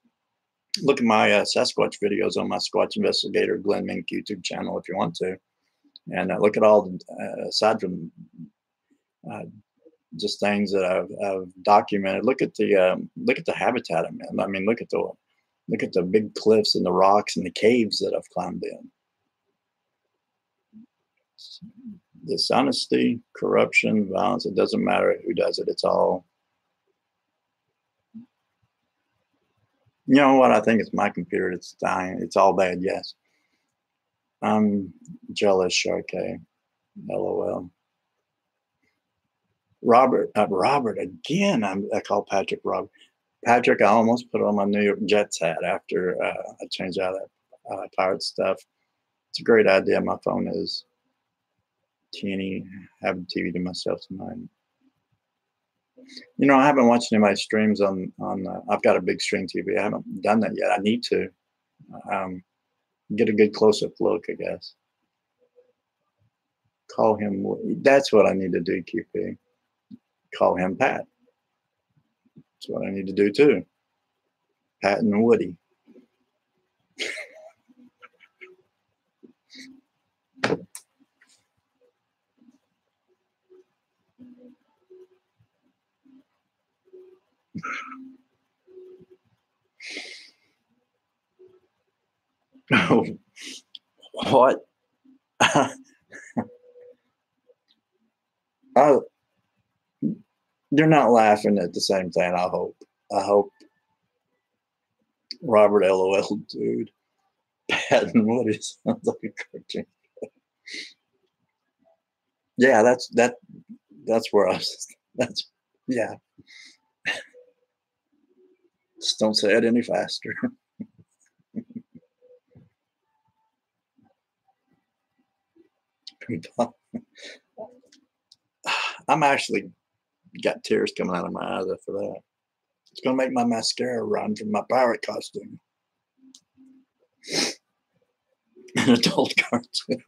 look at my Sasquatch videos on my Squatch Investigator Glenn Mink YouTube channel if you want to. And look at all the, aside from just things that I've documented, look at the habitat I'm in. I mean, look at the big cliffs and the rocks and the caves that I've climbed in. Dishonesty, corruption, violence, it doesn't matter who does it. It's all, you know what? I think it's my computer that's dying. It's all bad, yes. I'm jealous, Sharkay. LOL. Robert again. I call Patrick Robert. Patrick, I almost put on my New York Jets hat after I changed out that pirate stuff. It's a great idea. My phone is teeny. Having TV to myself tonight. You know, I haven't watched any of my streams on. I've got a big screen TV. I haven't done that yet. I need to get a good close-up look, I guess. Call him. That's what I need to do, QP. Call him Pat. That's what I need to do too. Pat and Woody. Oh, what? Oh, you're not laughing at the same thing. I hope. Robert, LOL, dude. Pat and Woody sounds like a cartoon. Yeah, that's where I was. That's, yeah. Just don't say it any faster. I'm actually got tears coming out of my eyes after that. It's gonna make my mascara run from my pirate costume. An adult cartoon.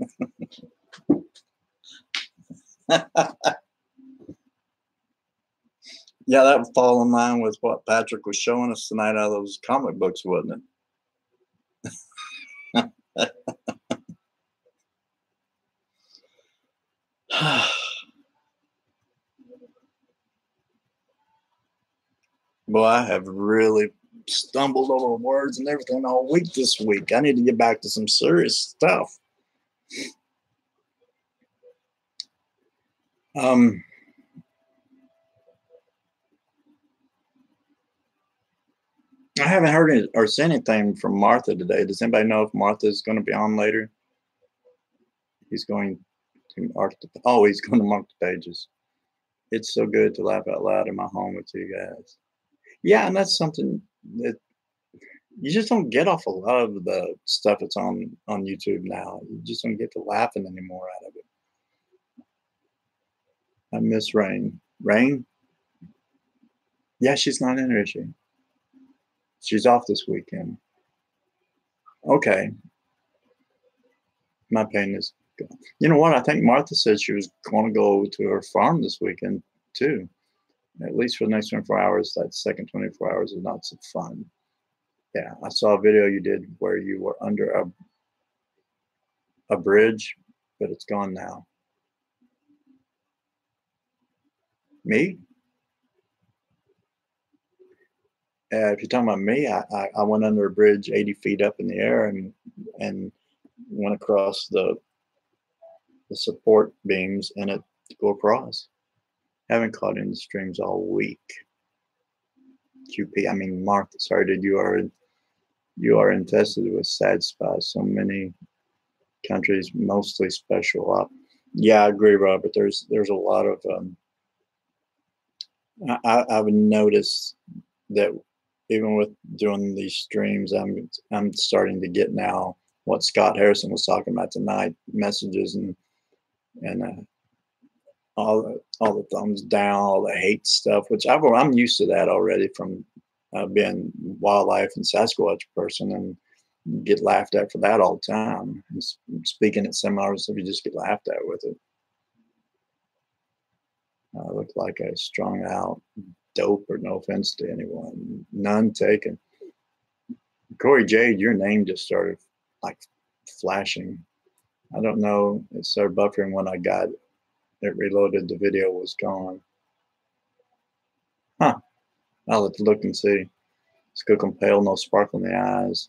Yeah, that would fall in line with what Patrick was showing us tonight out of those comic books, wasn't it? Boy, I have really stumbled over words and everything all week this week. I need to get back to some serious stuff. I haven't heard it or seen anything from Martha today. Does anybody know if Martha is going to be on later? He's going to mark the, oh, he's going to mark the pages. It's so good to laugh out loud in my home with you guys. Yeah, and that's something that you just don't get off a lot of the stuff that's on YouTube now. You just don't get to laughing anymore out of it. I miss Rain. Rain? Yeah, she's not in, is she? She's off this weekend. Okay. My pain is gone. You know what? I think Martha said she was going to go to her farm this weekend too. At least for the next 24 hours. That second 24 hours is not so fun. Yeah, I saw a video you did where you were under a bridge but it's gone now. Me? If you're talking about me, I went under a bridge 80 feet up in the air and went across the support beams and it go across. Haven't caught any streams all week. QP, I mean Martha, sorry, dude, you are infested with sad spots. So many countries, mostly special op. Yeah, I agree, Robert. There's a lot of I've noticed that even with doing these streams, I'm starting to get now what Scott Harrison was talking about tonight, messages and all the thumbs down, all the hate stuff, which I'm used to that already from being wildlife and Sasquatch person and get laughed at for that all the time. And speaking at seminars, you just get laughed at with it. I look like a strung out dope, or no offense to anyone, none taken. Corey Jade, your name just started like flashing. I don't know. It started buffering when I got it reloaded. The video was gone. Huh. I'll have to look and see. Skookum pale, no sparkle in the eyes.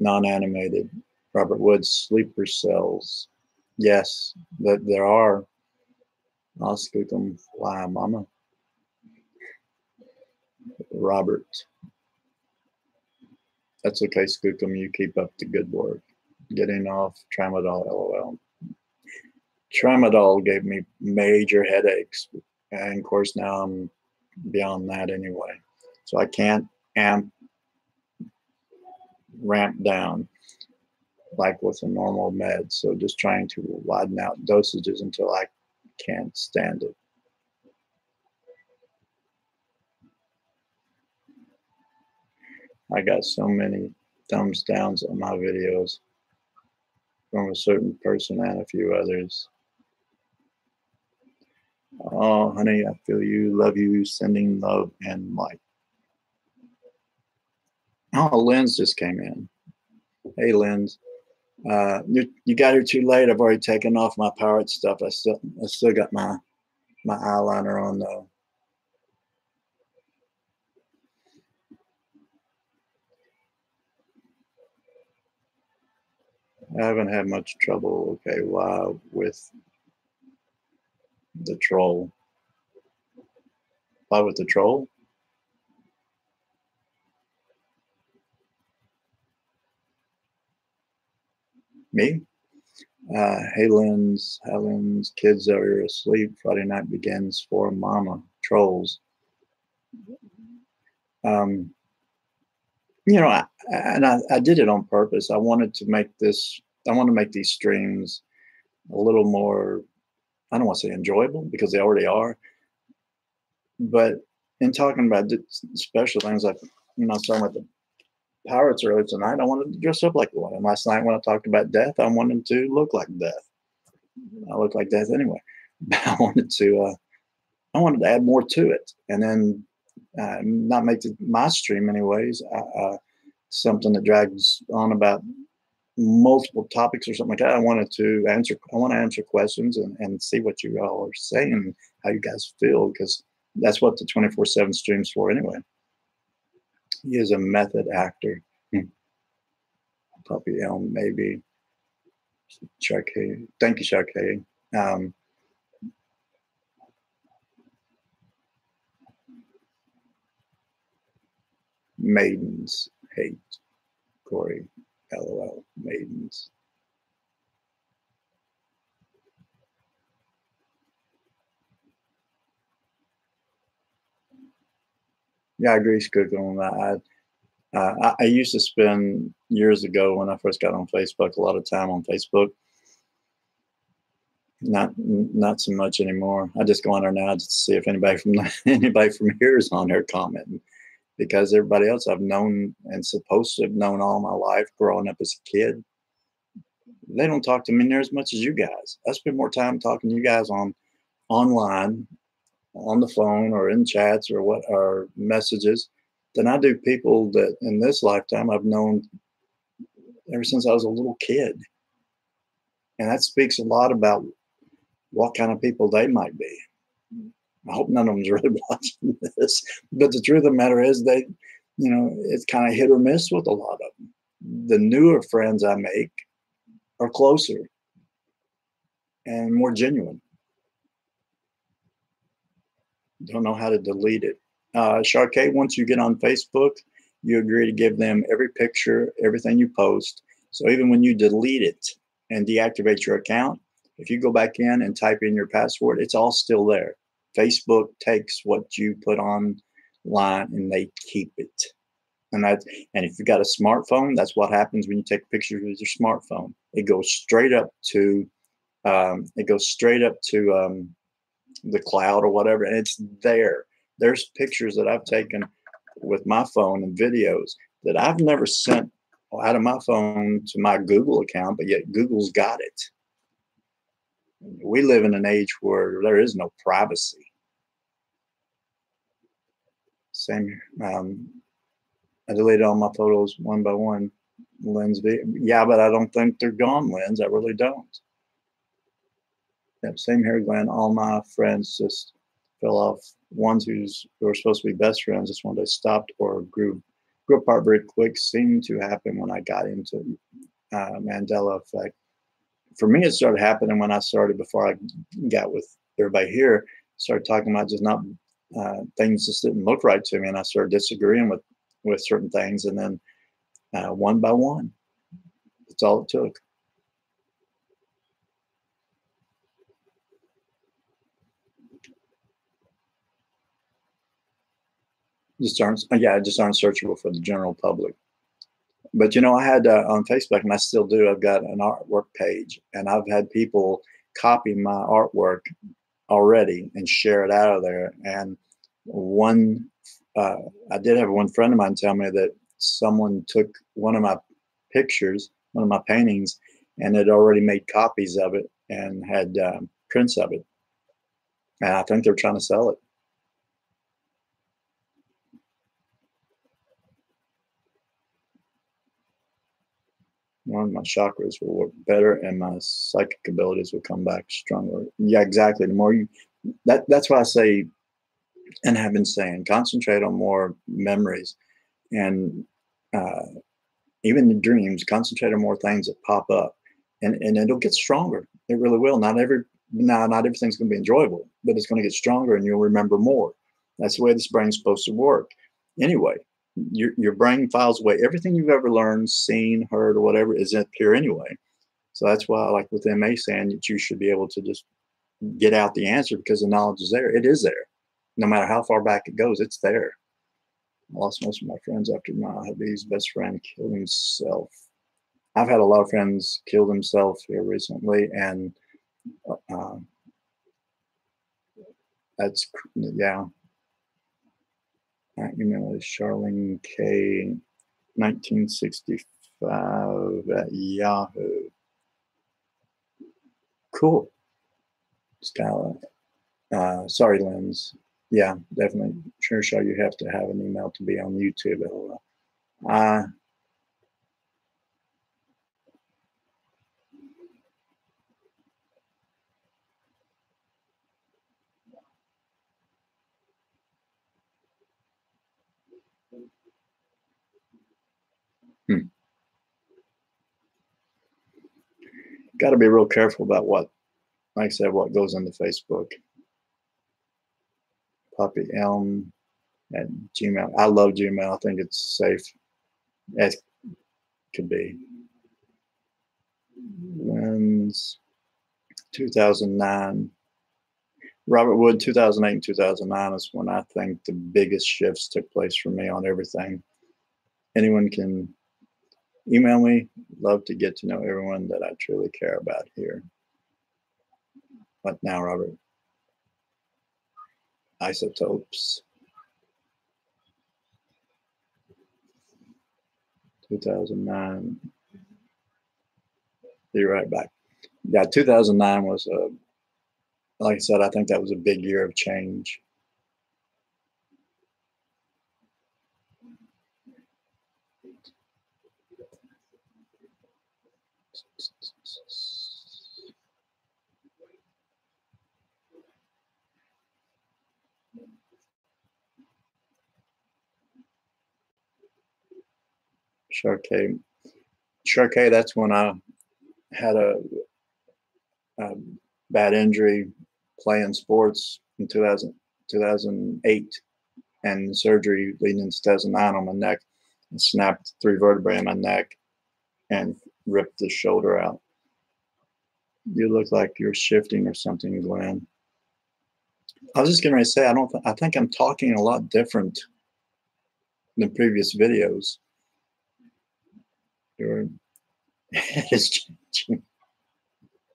Non-animated. Robert Woods, sleeper cells. Yes, that there are. I'll Skookum fly, mama. Robert. That's okay, Skookum. You keep up the good work. Getting off tramadol, lol. Tramadol gave me major headaches. And of course, now I'm beyond that anyway. So I can't ramp down like with a normal med. So just trying to widen out dosages until I can't stand it. I got so many thumbs downs on my videos from a certain person and a few others. Oh, honey, I feel you, love you, sending love and light. Oh, Lynn's just came in. Hey, Lynn's. You got here too late. I've already taken off my pirate stuff. I still got my eyeliner on though. I haven't had much trouble. Okay, wow, with the troll. Why with the troll? Me? Helen's kids are asleep. Friday night begins for mama. Trolls. You know, I did it on purpose. I wanted to make these streams a little more, I don't want to say enjoyable because they already are, but in talking about special things like, you know, starting with the pirates earlier tonight, I wanted to dress up like one. And last night when I talked about death, I wanted to look like death. I look like death anyway. But I wanted to add more to it, and then not make my stream anyways something that drags on about multiple topics or something like that. I want to answer questions and see what you all are saying, how you guys feel, because that's what the 24/7 stream's for anyway. He is a method actor. Puppy Elm, maybe. Sharkey. Thank you, Sharkey. Maidens hate Corey. LOL. Maidens. Yeah, I agree, Scoot, on that. I used to spend years ago when I first got on Facebook a lot of time on Facebook. Not so much anymore. I just go on there now just to see if anybody from here is on there commenting, because everybody else I've known and supposed to have known all my life growing up as a kid, they don't talk to me near as much as you guys. I spend more time talking to you guys online, on the phone, or in chats or messages than I do people that in this lifetime I've known ever since I was a little kid. And that speaks a lot about what kind of people they might be. I hope none of them's really watching this. But the truth of the matter is it's kind of hit or miss with a lot of them. The newer friends I make are closer and more genuine. Don't know how to delete it. Sharkay, once you get on Facebook, you agree to give them every picture, everything you post. So even when you delete it and deactivate your account, if you go back in and type in your password, it's all still there. Facebook takes what you put online and they keep it. And if you've got a smartphone, that's what happens when you take pictures with your smartphone. It goes straight up to the cloud or whatever, and it's there. There's pictures that I've taken with my phone and videos that I've never sent out of my phone to my Google account, but yet Google's got it. We live in an age where there is no privacy. Same. I deleted all my photos one by one. Lens, yeah, but I don't think they're gone, Lens. I really don't. Yep, same here, Glenn. All my friends just fell off. Ones who were supposed to be best friends just one day stopped or grew apart very quick. Seemed to happen when I got into Mandela effect. For me, it started happening when I started, before I got with everybody here, started talking about just not things just didn't look right to me, and I started disagreeing with certain things, and then one by one, that's all it took. Just aren't searchable for the general public. But I had on Facebook, and I still do. I've got an artwork page, and I've had people copy my artwork already and share it out of there. And I did have one friend of mine tell me that someone took one of my pictures, one of my paintings, and had already made copies of it and had prints of it. And I think they're trying to sell it. One of my chakras will work better and my psychic abilities will come back stronger. Yeah, exactly. The more that's why I say, and have been saying, concentrate on more memories, and uh, even the dreams, concentrate on more things that pop up, and it'll get stronger. It really will. Not everything's going to be enjoyable, but it's going to get stronger and you'll remember more. That's the way this brain's supposed to work. Anyway, your brain files away everything you've ever learned, seen, heard, or whatever is up here anyway. So that's why, like with MA saying that you should be able to just get out the answer because the knowledge is there. It is there. No matter how far back it goes, it's there. I lost most of my friends after my hubby's best friend killed himself. I've had a lot of friends kill themselves here recently, and uh, that's, yeah. Email is Charlene K 1965 at Yahoo. Cool. Skylar. Sorry, Lens. Yeah, definitely. Sure, you have to have an email to be on YouTube. Uh, hmm. Got to be real careful about what, like I said, what goes into Facebook. Puppy Elm at Gmail. I love Gmail. I think it's safe as could be. When's 2009? Robert Wood, 2008 and 2009 is when I think the biggest shifts took place for me on everything. Anyone can email me. Love to get to know everyone that I truly care about here. What now, Robert? Isotopes. 2009. Be right back. Yeah, 2009 was like I said, I think that was a big year of change. Sharkey. Sharkey, that's when I had a bad injury playing sports in 2008, and surgery leading into 2009 on my neck. I snapped 3 vertebrae in my neck and ripped the shoulder out. You look like you're shifting or something, Glenn. I was just getting ready to say, I think I'm talking a lot different than previous videos. Your head is changing.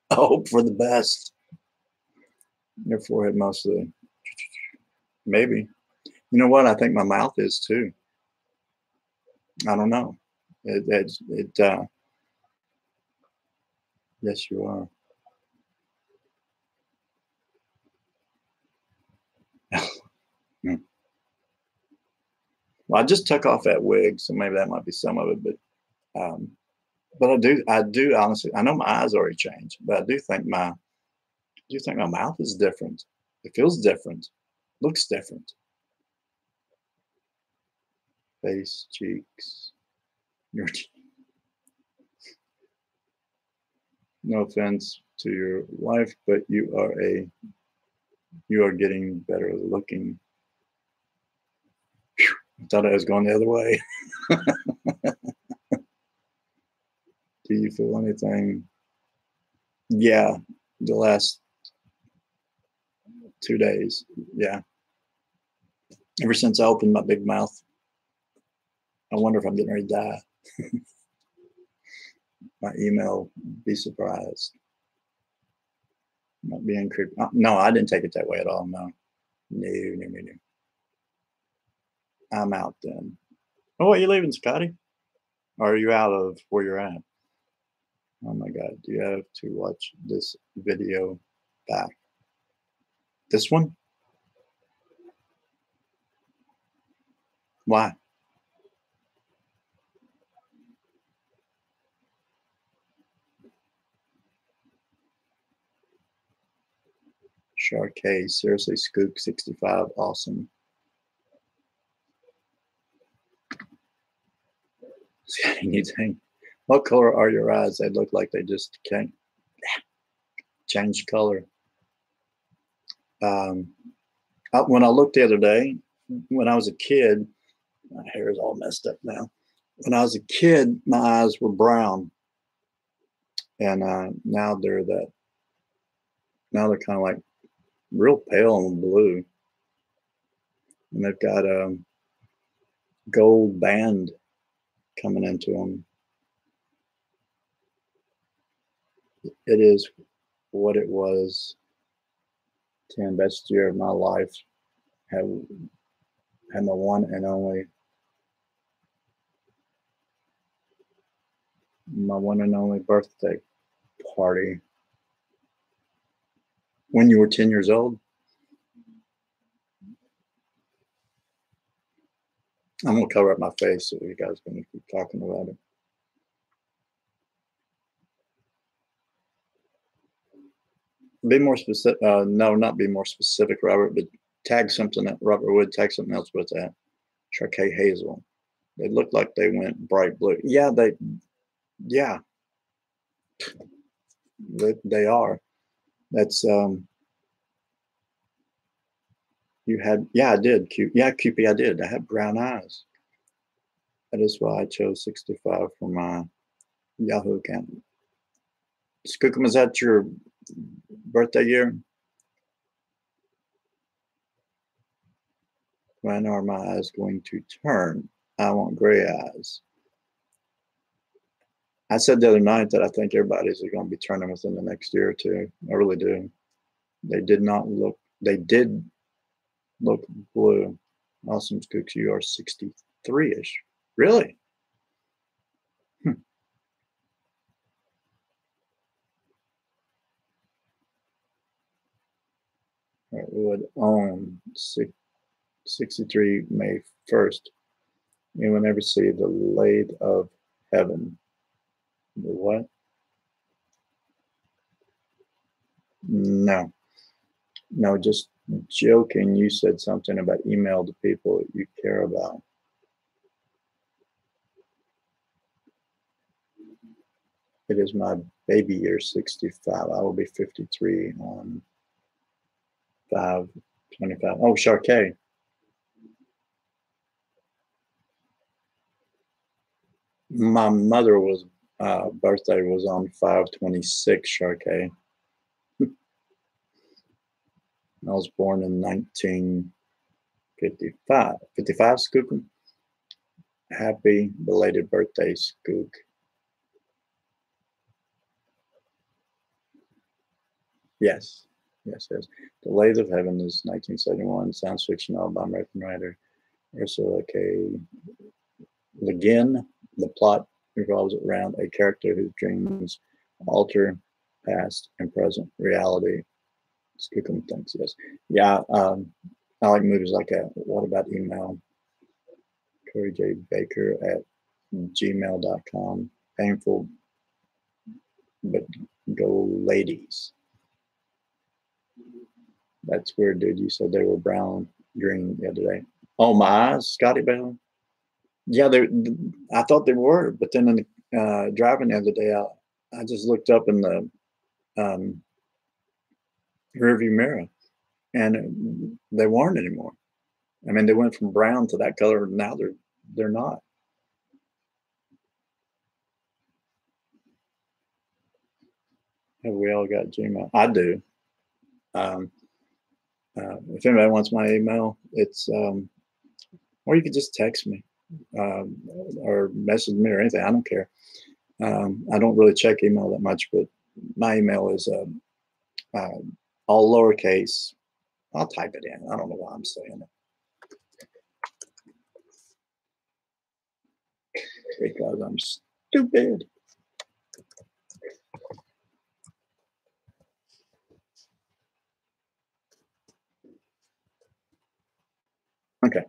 I hope for the best. Your forehead mostly. Maybe. You know what? I think my mouth is too. I don't know. Yes, you are. Well, I just took off that wig, so maybe that might be some of it. But I do honestly. I know my eyes already changed, but I do think my mouth is different. It feels different, looks different. Face, cheeks, your. No offense to your wife, but you are getting better looking. Whew, I thought I was going the other way. Do you feel anything? Yeah, the last 2 days. Yeah. Ever since I opened my big mouth, I wonder if I'm getting ready to die. My email, be surprised. Not being creepy. No, I didn't take it that way at all. No. No. I'm out then. Oh, are you leaving, Scotty? Or are you out of where you're at? Oh my God, do you have to watch this video back? This one? Why? Sharkey, seriously, Skook 65, awesome. Anything? What color are your eyes? They look like they just can't change color. When I looked the other day, when I was a kid, my hair is all messed up now. When I was a kid, my eyes were brown, and now they're kind of like real pale and blue, and they've got a gold band coming into them. It is what it was. 10 best year of my life. Had my one and only birthday party. When you were 10 years old. I'm gonna cover up my face so you guys can keep talking about it. Be more specific. No, not be more specific, Robert, but tag something that Robert would tag something else with that. Sharkey Hazel. They look like they went bright blue. Yeah, they are. That's you had, yeah, I did. Cupid, I did. I had brown eyes. That is why I chose 65 for my Yahoo account. Skookum, is that your birthday year? When are my eyes going to turn? I want gray eyes. I said the other night that I think everybody's going to be turning within the next year or two. I really do. They did look blue. Awesome, Skooks. You are 63-ish. Really? I would own 63 May 1st. You will never see the light of heaven. The what? No, just joking. You said something about email to people you care about. It is my baby year, 65. I will be 53 on 5/25. Oh, Sharkay. My mother was birthday was on 5/26, Sharkay. I was born in 1955. 55, Skookum. Happy belated birthday, Skook. Yes, yes, yes. The Lathe of Heaven is 1971, science fiction novel by American writer Ursula K. Le Guin. The plot revolves around a character whose dreams alter past and present reality. Skookum thinks, yes. Yeah, I like movies like that. What About Email? Corey J. Baker at gmail.com. Painful, but go ladies. That's weird, dude. You said they were brown, green the other day. Oh, my eyes, Scotty Bell. Yeah, they. I thought they were, but then in the driving the other day, I just looked up in the um, rearview mirror, and they weren't anymore. I mean, they went from brown to that color. Now they're not. Have we all got Gmail? I do. Um, if anybody wants my email, it's or you could just text me or message me or anything. I don't care. I don't really check email that much, but my email is all lowercase. I'll type it in. I don't know why I'm saying it because I'm stupid. Okay,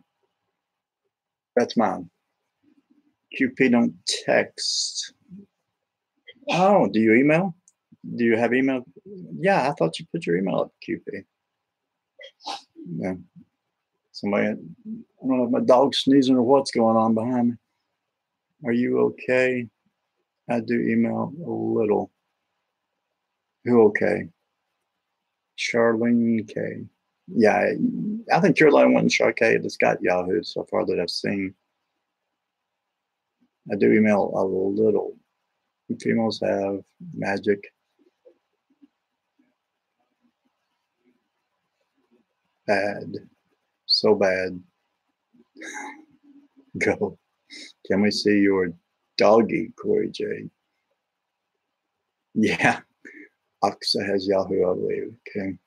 that's mine. QP don't text. Oh, do you email? Do you have email? Yeah, I thought you put your email up, QP. Yeah. Somebody, I don't know if my dog's sneezing or what's going on behind me. Are you okay? I do email a little. Who okay? Charlene K. Yeah, I think you're the only one, Sharkay, that's got Yahoo so far that I've seen. I do email a little. Females have magic. Bad. So bad. Go. Can we see your doggy, Corey J? Yeah. Oxa has Yahoo, I believe. Okay.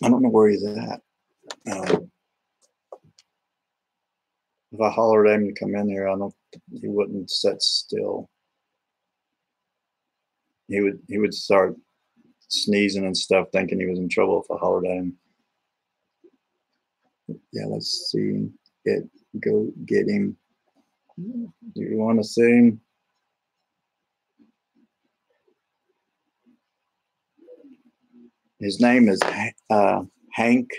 I don't know where he's at. If I hollered at him to come in here, he wouldn't sit still. He would start sneezing and stuff, thinking he was in trouble if I hollered at him. Yeah, let's see it. Go get him. Do you want to see him? His name is Hank,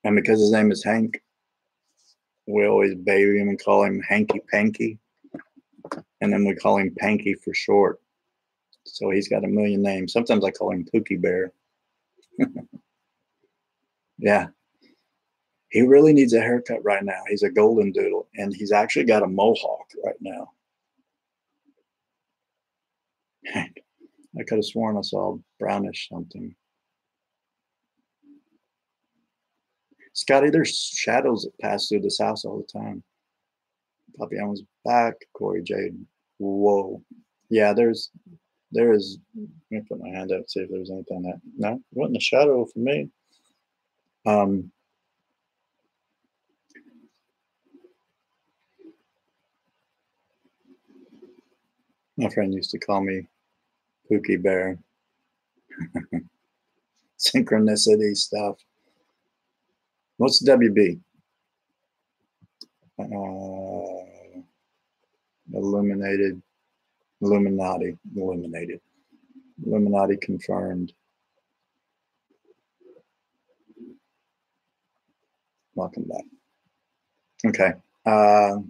and because his name is Hank, we always baby him and call him Hanky Panky, and then we call him Panky for short. So he's got a million names. Sometimes I call him Pookie Bear. Yeah. He really needs a haircut right now. He's a golden doodle, and he's actually got a mohawk right now. I could have sworn I saw brownish something. Scotty, there's shadows that pass through this house all the time. Puppy Allen's back. Corey J. Whoa. Yeah, there is. Let me put my hand up, see if there's anything that. No, it wasn't a shadow for me. My friend used to call me Pookie Bear. Synchronicity stuff. What's WB? Illuminated. Illuminated. Illuminati confirmed. Welcome back. Okay. I'll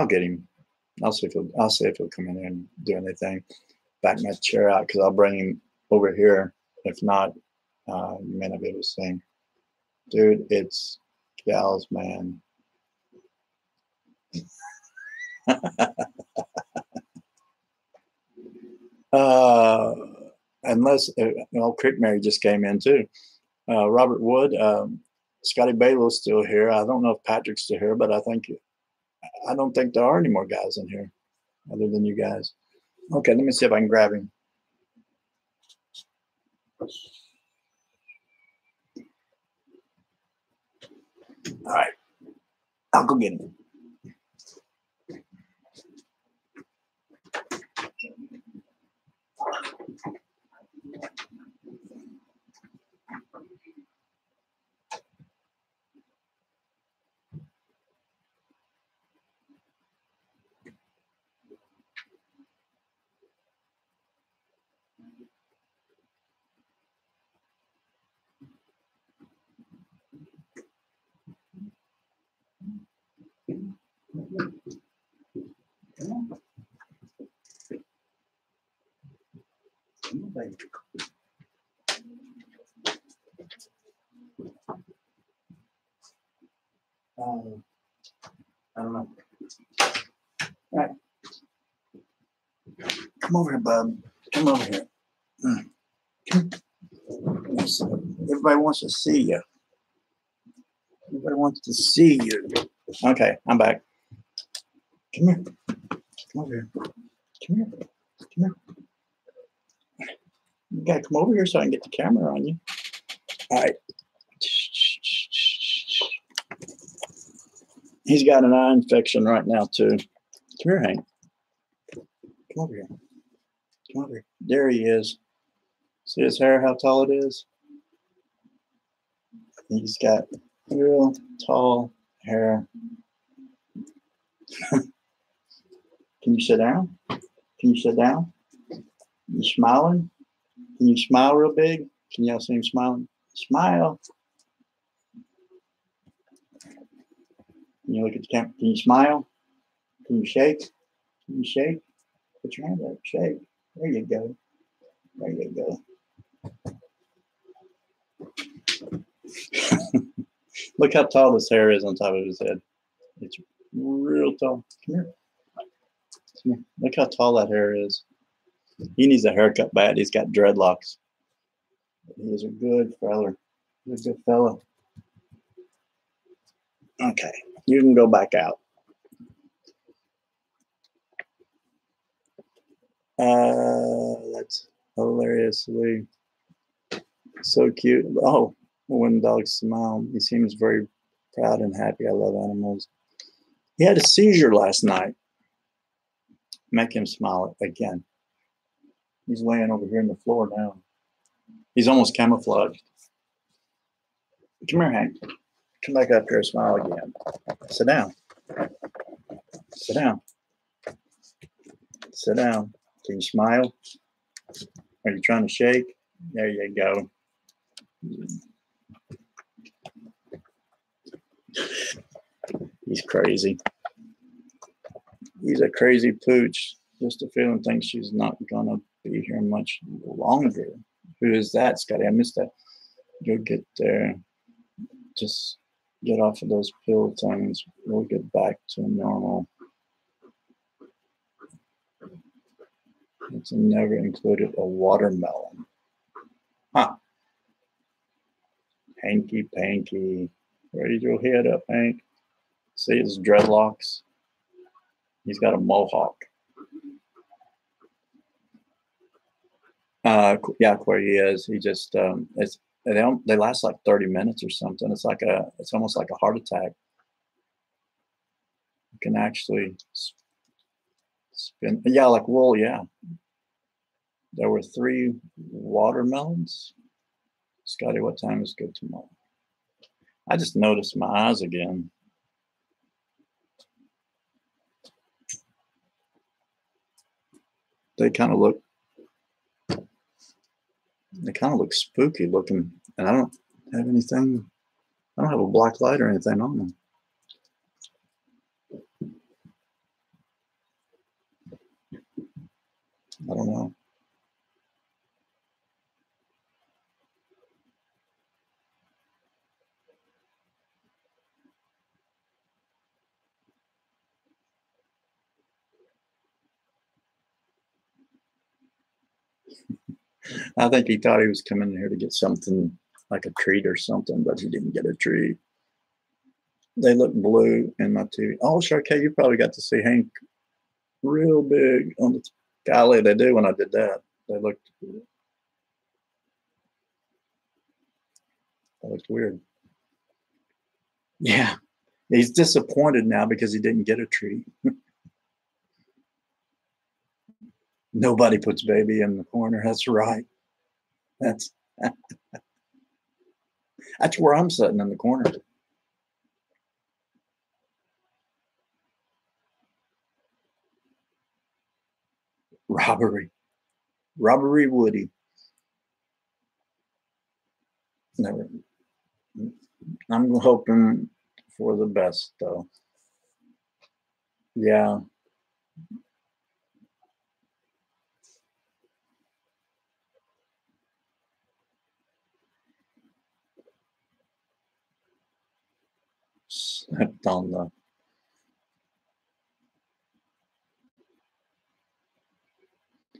get him. I'll see if he'll come in there and do anything. Back my chair out because I'll bring him over here. If not, you may not be able to see him. Dude, it's gals, man. Unless Creek Mary just came in too. Robert Wood, Scotty Balow's still here. I don't know if Patrick's still here, but I don't think there are any more guys in here other than you guys. Okay, let me see if I can grab him. All right, I'll go get him. I don't know. All right. Come over here, bub. Come over here. Everybody wants to see you. Everybody wants to see you. Okay, I'm back. Come here. Come over here. Come here. Come here. You gotta come over here so I can get the camera on you. All right. He's got an eye infection right now too. Come here, Hank. Come over here. Come over here. There he is. See his hair, how tall it is? He's got real tall hair. Can you sit down? Can you sit down? You smiling? Can you smile real big? Can y'all see him smiling? Smile. Can you look at the camera? Can you smile? Can you shake? Can you shake? Put your hand up. Shake. There you go. There you go. Look how tall this hair is on top of his head. It's real tall. Come here. Come here. Look how tall that hair is. He needs a haircut bad. He's got dreadlocks. He's a good fella. He's a good fella. Okay, you can go back out. That's hilariously so cute. Oh, when dogs smile, he seems very proud and happy. I love animals. He had a seizure last night. Make him smile again. He's laying over here on the floor now. He's almost camouflaged. Come here, Hank. Come back up here and smile again. Sit down. Sit down. Sit down. Can you smile? Are you trying to shake? There you go. He's crazy. He's a crazy pooch. Just a feeling thinks she's not gonna be here much longer. Who is that, Scotty? I missed that. Go get there. Just get off of those pill things. We'll get back to normal. It's never included a watermelon. Huh. Hanky Panky. Raise your head up, Hank. See his dreadlocks? He's got a mohawk. Yeah, where he is. He just they last like 30 minutes or something. It's almost like a heart attack. You can actually spin. Yeah, like wool. Yeah. There were 3 watermelons. Scotty, what time is good tomorrow? I just noticed my eyes again. They kind of look spooky looking, and I don't have anything. I don't have a black light or anything on them. I don't know. I think he thought he was coming here to get something like a treat or something, but he didn't get a treat. They look blue in my TV. Oh, Sharkey, you probably got to see Hank real big on the golly. They do when I did that. They looked weird. Yeah, he's disappointed now because he didn't get a treat. Nobody puts baby in the corner. That's right. That's that's where I'm sitting in the corner. Robbery, robbery, Woody. Never. I'm hoping for the best, though. Yeah, slept on the.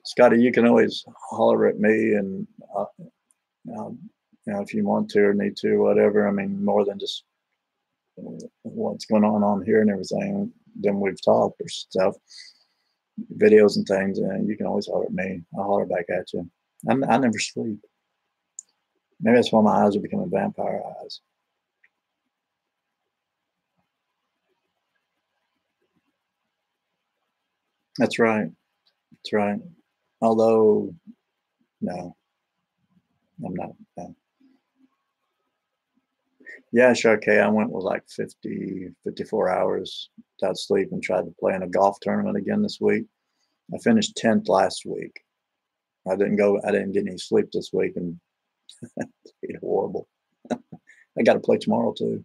Scotty, you can always holler at me, and you know, if you want to or need to, whatever. I mean, more than just what's going on here and everything. Then we've talked or stuff, videos and things, and you can always holler at me. I'll holler back at you. I never sleep. Maybe that's why my eyes are becoming vampire eyes. That's right. That's right. Although, no, I'm not. No. Yeah, sure. Okay. I went with like 50, 54 hours without sleep and tried to play in a golf tournament again this week. I finished 10th last week. I didn't get any sleep this week, and it's horrible. I got to play tomorrow too.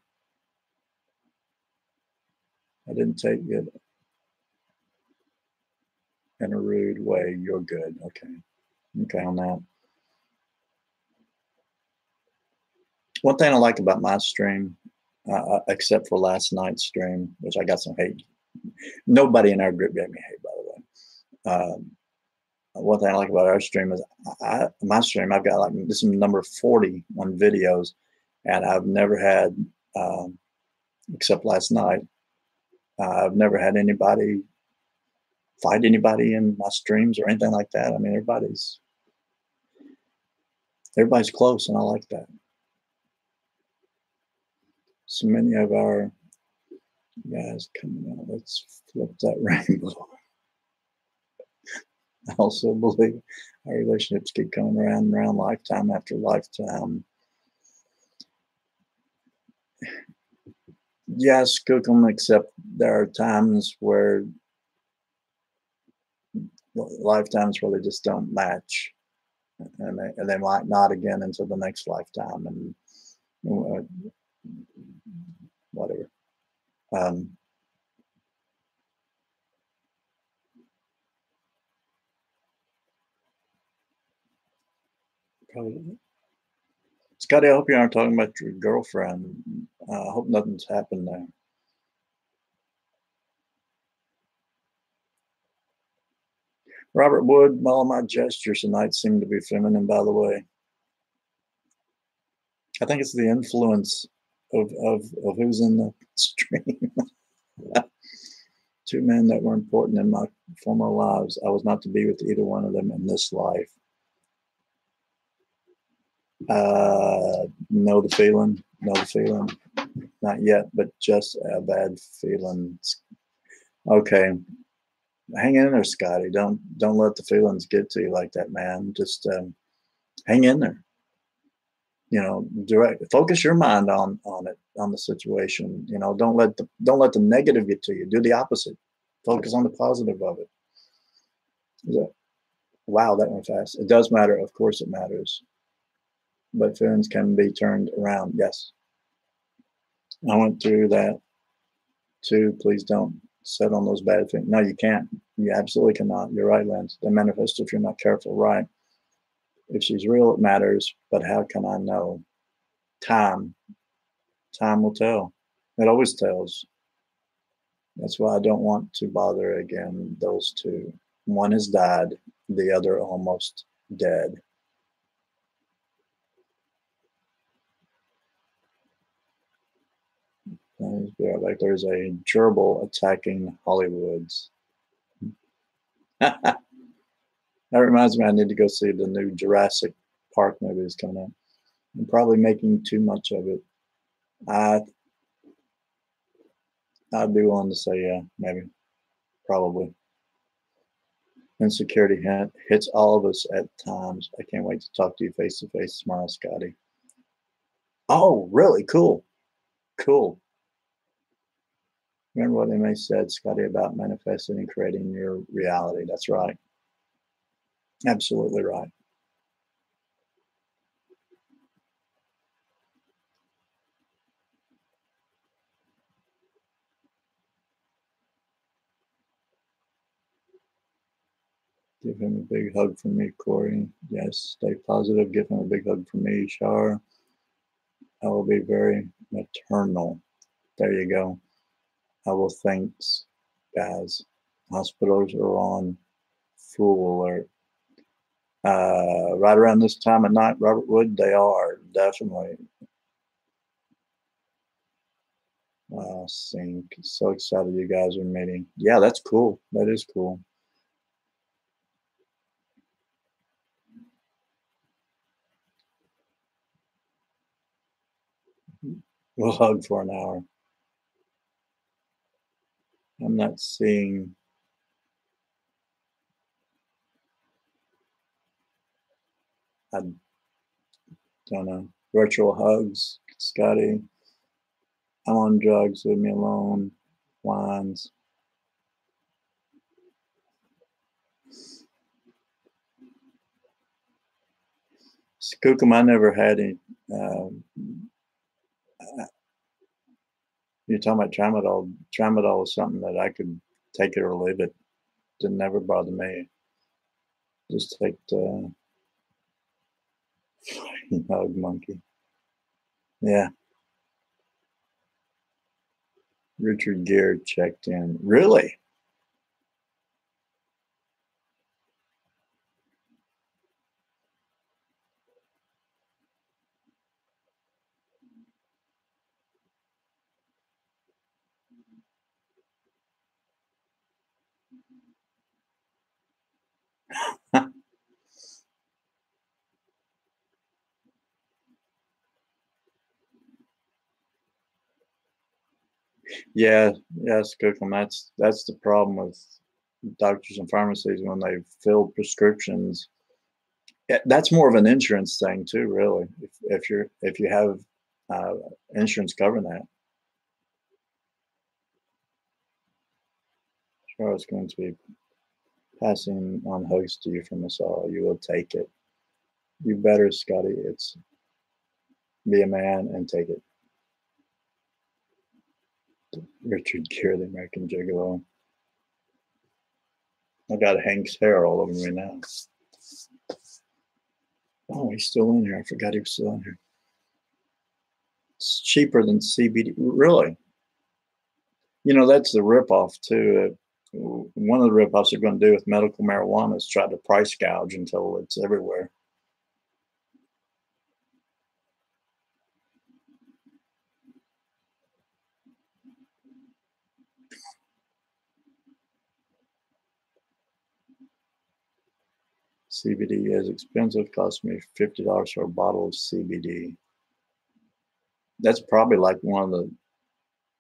I didn't take it in a rude way. You're good. Okay. Okay on that. One thing I like about my stream, except for last night's stream, which I got some hate. Nobody in our group gave me hate, by the way. One thing I like about our stream is my stream, I've got like this is number 40 on videos, and I've never had, except last night, I've never had anybody fight anybody in my streams or anything like that. I mean, everybody's close, and I like that. So many of our guys coming out. Let's flip that rainbow. I also believe our relationships keep coming around and around, lifetime after lifetime. Yes, cook them, except there are times where lifetimes where they just don't match, and they might not again until the next lifetime, and whatever. Probably. Scotty, I hope you aren't talking about your girlfriend. I hope nothing's happened there. Robert Wood, all my gestures tonight seem to be feminine, by the way. I think it's the influence of who's in the stream. Two men that were important in my former lives. I was not to be with either one of them in this life. Know the feeling. Know the feeling. Not yet, but just a bad feeling. Okay. Hang in there, Scotty. Don't let the feelings get to you like that, man. Just hang in there. You know, focus your mind on it, on the situation. You know, don't let the negative get to you. Do the opposite. Focus on the positive of it. Wow, that went fast. It does matter. Of course it matters. But feelings can be turned around. Yes. I went through that too. Please don't set on those bad things. No, you can't. You absolutely cannot. You're right, Lance. They manifest if you're not careful, right? If she's real, it matters, but how can I know? Time. Time will tell. It always tells. That's why I don't want to bother again those two. One has died, the other almost dead. Like there's a gerbil attacking Hollywoods. That reminds me, I need to go see the new Jurassic Park movie that's coming out. I'm probably making too much of it. I I do want to say yeah, maybe, probably. Insecurity hits all of us at times. I can't wait to talk to you face to face tomorrow, Scotty. Oh, really? Cool. Cool. Remember what Emma said, Scotty, about manifesting and creating your reality. That's right. Absolutely right. Give him a big hug from me, Corey. Yes, stay positive. Give him a big hug from me, Shar. I will be very maternal. There you go. I will thanks, guys. Hospitals are on full alert. Right around this time of night, Robert Wood, they are definitely. Sync. So excited you guys are meeting. Yeah, that's cool. That is cool. We'll hug for an hour. I'm not seeing. I don't know. Virtual hugs, Scotty. I'm on drugs. Leave me alone. Lines. Skookum, I never had any. You're talking about tramadol. Tramadol is something that I could take it or leave it. Didn't never bother me. Just take the hug monkey. Yeah. Richard Gere checked in. Really? Yeah, yes, Cookham. That's the problem with doctors and pharmacies when they fill prescriptions. Yeah, that's more of an insurance thing too, really. If you have uh, insurance covering that, sure, it's going to be passing on hugs to you from us all. You will take it. You better, Scotty. It's be a man and take it. Richard Gere, the American Gigolo. I got Hank's hair all over me now. Oh, he's still in here. I forgot he was still in here. It's cheaper than CBD. Really? You know, that's the ripoff too. One of the ripoffs they're going to do with medical marijuana is try to price gouge until it's everywhere. CBD is expensive. Cost me $50 for a bottle of CBD. That's probably like one of the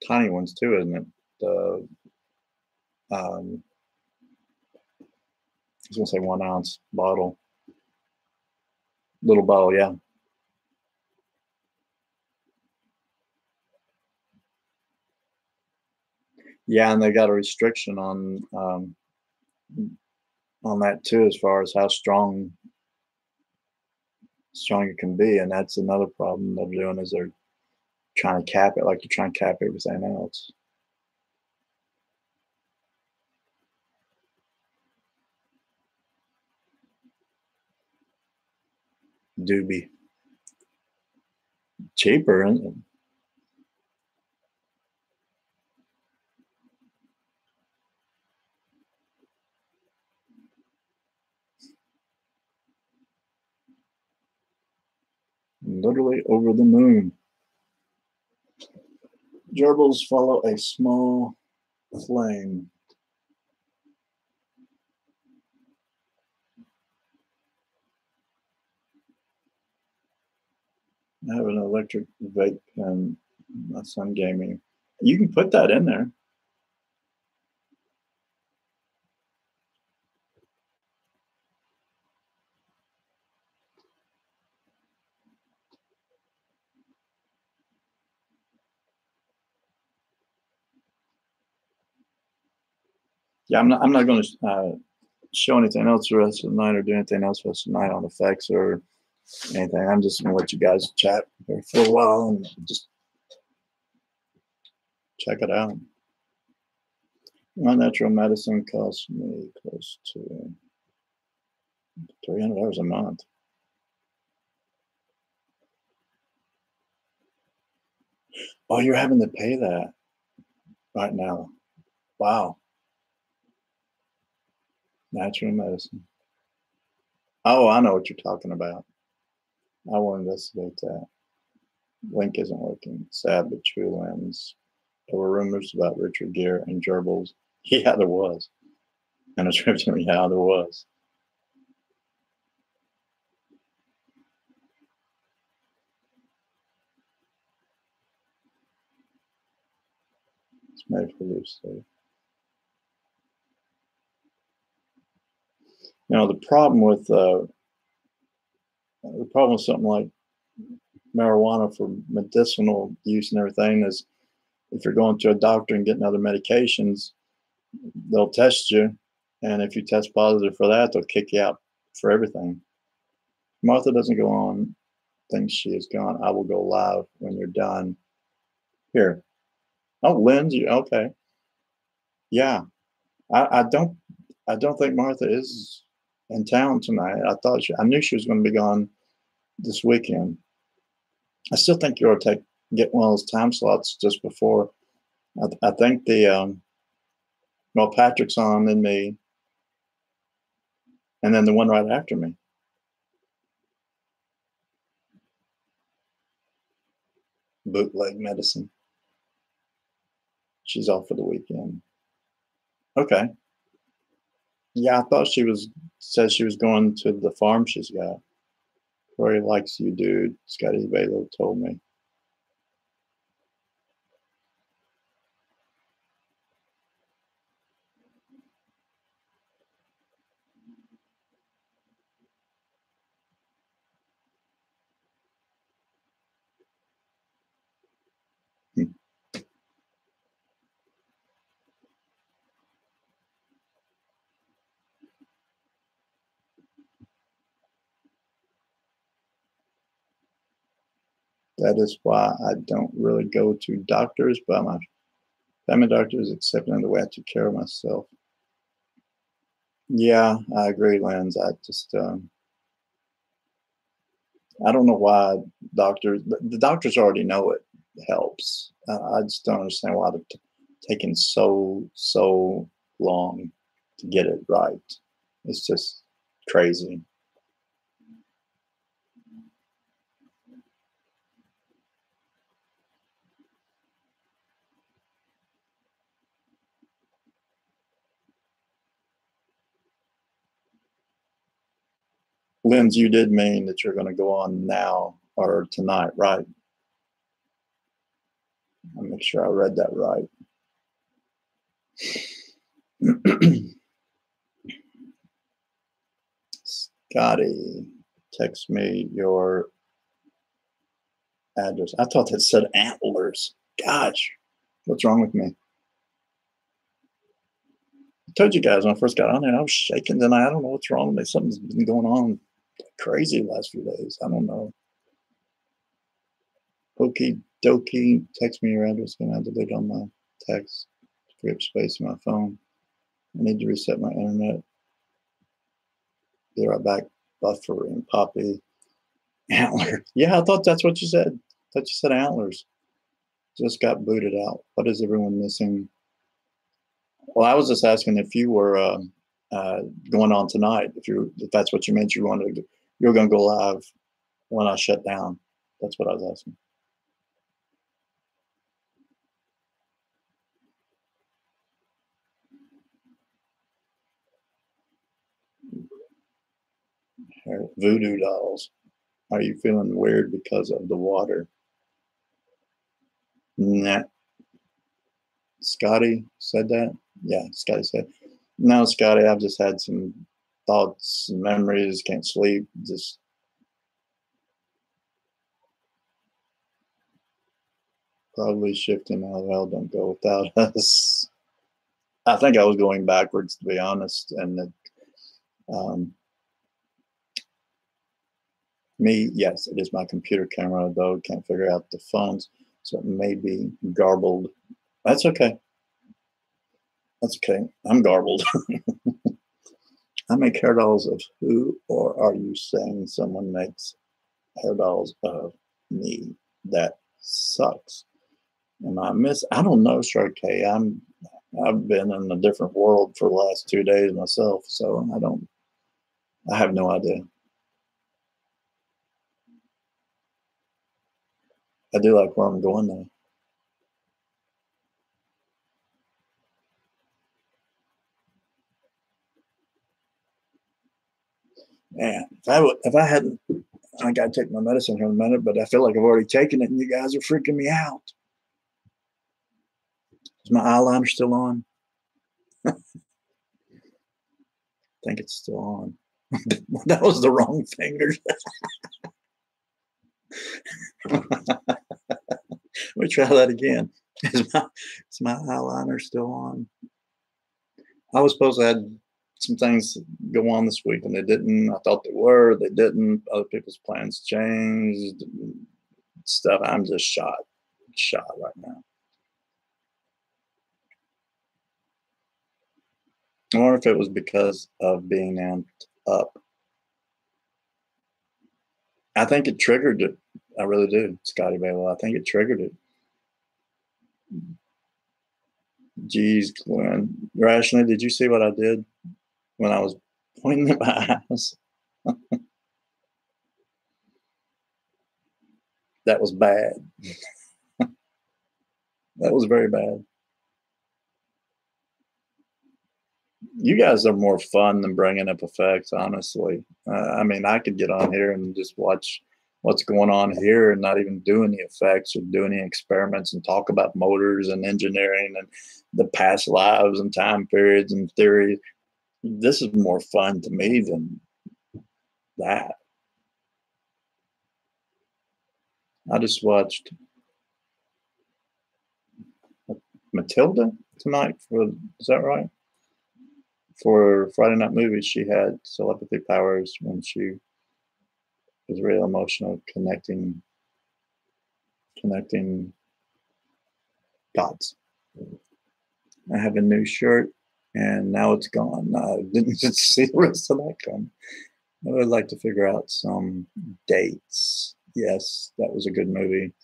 tiny ones too, isn't it? The I was gonna say 1 ounce bottle, little bottle, yeah. Yeah, and they got a restriction on that too, as far as how strong it can be, and that's another problem they're doing is they're trying to cap it like they're trying to cap everything else. doobie. Cheaper, isn't it? Literally over the moon. Gerbils follow a small flame. I have an electric vape pen my son gave me. You can put that in there. Yeah, I'm not going to show anything else the rest of the night or do anything else for the rest of the night on effects or anything. I'm just going to let you guys chat here for a while and just check it out. My natural medicine costs me close to $300 a month. Oh, you're having to pay that right now. Wow. Natural medicine. Oh, I know what you're talking about. I will investigate that. Link isn't working. Sad but true, Lens. There were rumors about Richard Gere and gerbils. Yeah, there was. And it's written, yeah, there was. It's made for loose sleep. Now the problem with something like marijuana for medicinal use and everything is if you're going to a doctor and getting other medications, they'll test you, and if you test positive for that, they'll kick you out for everything. Martha doesn't go on, thinks she is gone. I will go live when you're done. Here. Oh, Lindsay. Okay. Yeah. I don't think Martha is in town tonight. I knew she was going to be gone this weekend. I still think you ought to get one of those time slots just before. I think well, Patrick's on and me, and then the one right after me. Bootleg medicine. She's off for the weekend. Okay. Yeah, I thought said she was going to the farm she's got. Corey likes you, dude. Scotty Baylor told me. Hmm. That is why I don't really go to doctors, but my family doctor is accepting the way I took care of myself. Yeah, I agree, Lance. I don't know why the doctors already know it helps. I just don't understand why they're taking so long to get it right. It's just crazy. Linz, you did mean that you're going to go on now or tonight, right? I'll make sure I read that right. Scotty, text me your address. I thought that said antlers. Gosh, what's wrong with me? I told you guys when I first got on there, I was shaking tonight. I don't know what's wrong with me. Something's been going on crazy the last few days. I don't know. Okie dokie, text me your address. Can I delete on my text? Free up space in my phone. I need to reset my internet. Be right back. Buffering. Poppy. Antler. Yeah, I thought that's what you said. I thought you said antlers. Just got booted out. What is everyone missing? Well, I was just asking if you were uh, going on tonight. If that's what you meant, you were going to go live when I shut down. That's what I was asking. Voodoo dolls. Are you feeling weird because of the water? Nah. Scotty said that. Yeah, Scotty said. No, Scotty, I've just had some thoughts and memories. Can't sleep. Just probably shifting out of hell. Don't go without us. I think I was going backwards, to be honest. And um, me, yes, it is my computer camera, though. Can't figure out the phones. So it may be garbled. That's okay. That's okay. I'm garbled. I make hair dolls of who, or are you saying someone makes hair dolls of me? That sucks. Am I I don't know, Shark K. I've been in a different world for the last 2 days myself, so I have no idea. I do like where I'm going though. Man, if I hadn't, I gotta take my medicine here in a minute, but I feel like I've already taken it and you guys are freaking me out. Is my eyeliner still on? I think it's still on. That was the wrong fingers. Let me try that again. Is my eyeliner still on? I was supposed to have some things go on this week and they didn't. I thought they were, they didn't. Other people's plans changed. Stuff. I'm just shot right now. Or if it was because of being amped up. I think it triggered it. I really do, Scotty Bale. I think it triggered it. Geez, Glenn. Rationally, did you see what I did when I was pointing at my eyes? That was bad. That was very bad. You guys are more fun than bringing up effects, honestly. I mean, I could get on here and just watch what's going on here and not even do any effects or do any experiments and talk about motors and engineering and the past lives and time periods and theory. This is more fun to me than that. I just watched Matilda tonight for, is that right? For Friday Night Movies, she had telepathy powers when she was real emotional, connecting dots. I have a new shirt, and now it's gone. I didn't see the rest of that come. I would like to figure out some dates. Yes, that was a good movie.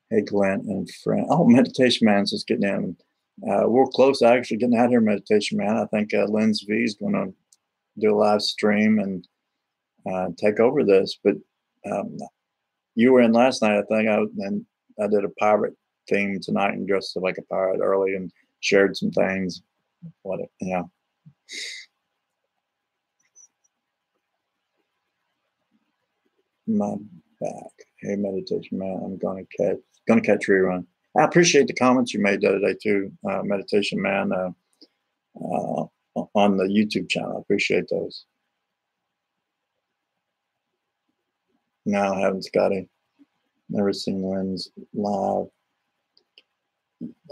Hey, Glenn and friend. Oh, Meditation Man's just getting in. We're close to actually getting out here, Meditation Man. I think Lens V is going to do a live stream and take over this. But um, you were in last night, I think. And I did a pirate theme tonight and dressed up like a pirate early and shared some things. What, yeah. My back. Hey, Meditation Man, I'm gonna catch rerun. I appreciate the comments you made the other day too, Meditation Man, uh, on the YouTube channel. I appreciate those. No, I haven't, Scotty. Never seen Lynn's live.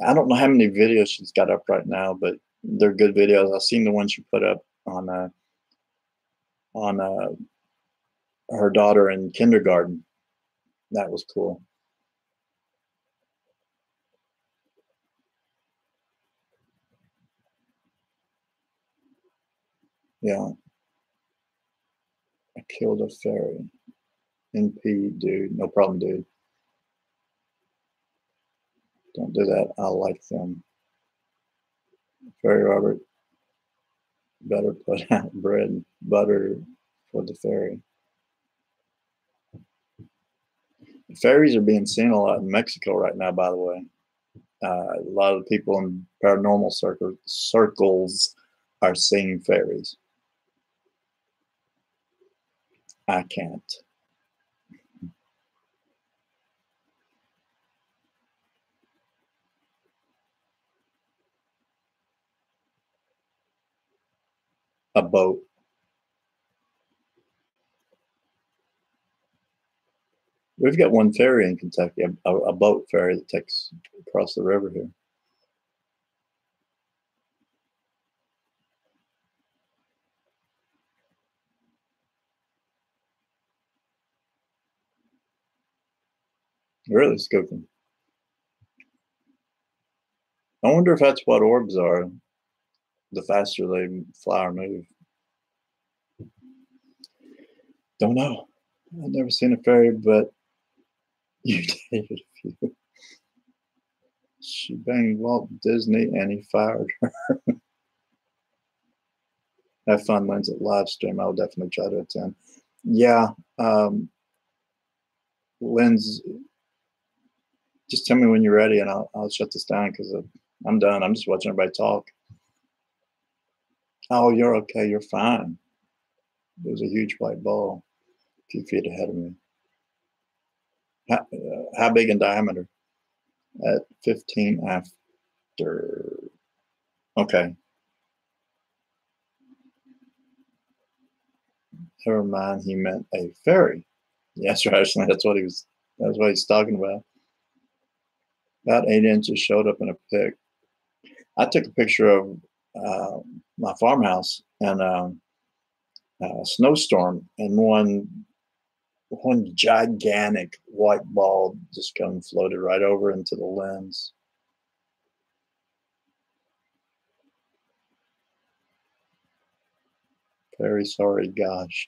I don't know how many videos she's got up right now, but they're good videos. I've seen the ones she put up on her daughter in kindergarten. That was cool. Yeah, I killed a fairy. NP, dude. No problem, dude. Don't do that. I like them. Fairy Robert, better put out bread and butter for the fairy. Fairies are being seen a lot in Mexico right now, by the way. A lot of people in paranormal circles are seeing fairies. I can't. A boat. We've got one ferry in Kentucky, a boat ferry that takes across the river here. Really skookum. I wonder if that's what orbs are. The faster they fly or move. Don't know. I've never seen a fairy, but you dated a few. She banged Walt Disney and he fired her. Have fun, Lindsay. Live stream. I'll definitely try to attend. Yeah. Lindsay, just tell me when you're ready and I'll shut this down because I'm done. I'm just watching everybody talk. Oh, you're okay. You're fine. There's a huge white ball a few feet ahead of me. How big in diameter? At 15 after. Okay. Never mind. He meant a fairy. Yes, rationally. That's what he's talking about. About 8 inches showed up in a pic. I took a picture of my farmhouse and a snowstorm, and one gigantic white ball just come floated right over into the lens. Very sorry, gosh.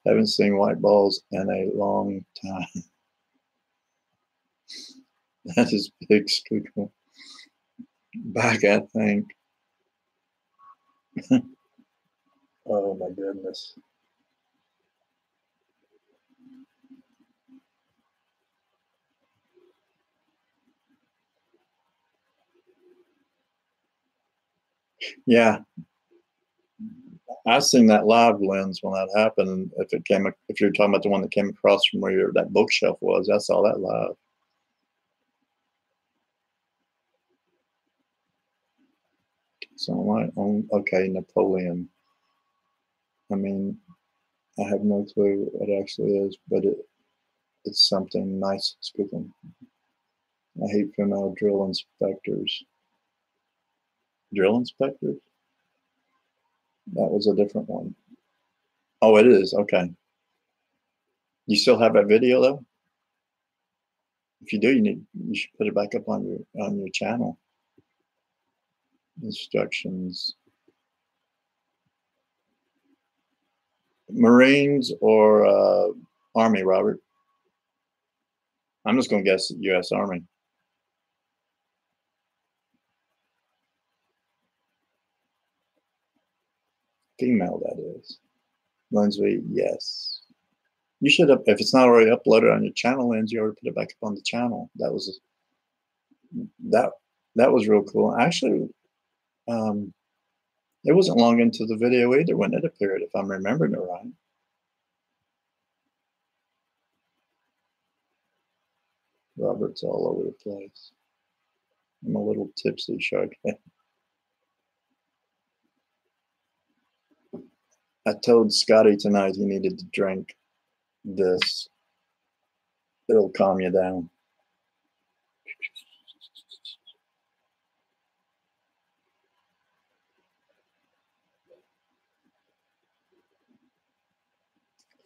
Haven't seen white balls in a long time. That is big scoop. Back, I think. Oh my goodness. Yeah, I seen that live lens when that happened. If you're talking about the one that came across from where that bookshelf was, I saw that live. So okay, Napoleon. I mean, I have no clue what it actually is, but it's something nice speaking. I hate female drill inspectors. Drill inspectors? That was a different one. Oh, it is. Okay. You still have that video though? If you do, you should put it back up on your channel. Instructions. Marines or Army, Robert? I'm just going to guess U.S. Army. Female, that is. Lindsay, yes. You should have, if it's not already uploaded on your channel, Lindsay, you already put it back up on the channel. That was real cool. Actually, it wasn't long into the video either when it appeared, if I'm remembering it right. Robert's all over the place. I'm a little tipsy, Shark. I told Scotty tonight he needed to drink this. It'll calm you down.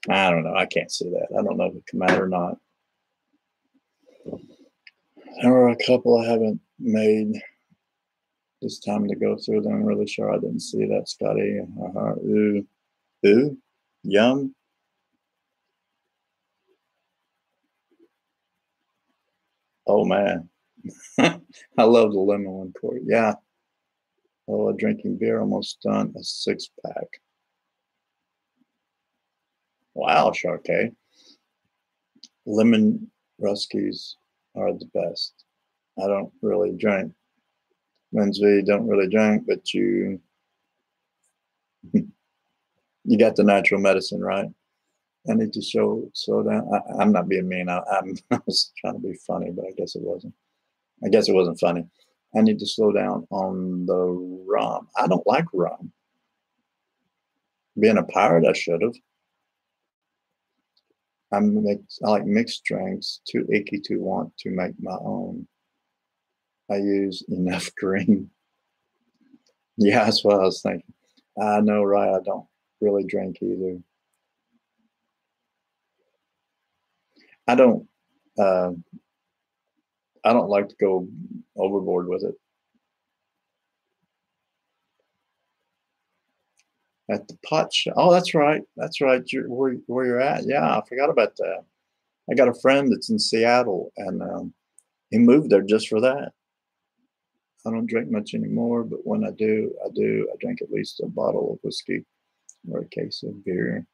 I don't know. I can't see that. I don't know if it come out or not. There are a couple I haven't made this time to go through them. I'm really sure I didn't see that, Scotty. Ooh. Ooh. Yum. Oh man, I love the lemon one, Corey. Yeah. Oh, drinking beer, almost done a 6-pack. Wow, Sharkey. Lemon Ruskies are the best. I don't really drink. Lindsay don't really drink, but you got the natural medicine, right? I need to slow down. I'm not being mean. I was trying to be funny, but I guess it wasn't. I guess it wasn't funny. I need to slow down on the rum. I don't like rum. Being a pirate, I should have. I like mixed drinks, too icky to want to make my own. I use enough green. Yeah, that's what I was thinking. I know, right? I don't really drink either. I don't. Uh, I don't like to go overboard with it. At the pot shop. Oh, that's right. That's right. Where you're at. Yeah, I forgot about that. I got a friend that's in Seattle, and he moved there just for that. I don't drink much anymore, but when I do, I do. I drink at least a bottle of whiskey or a case of beer.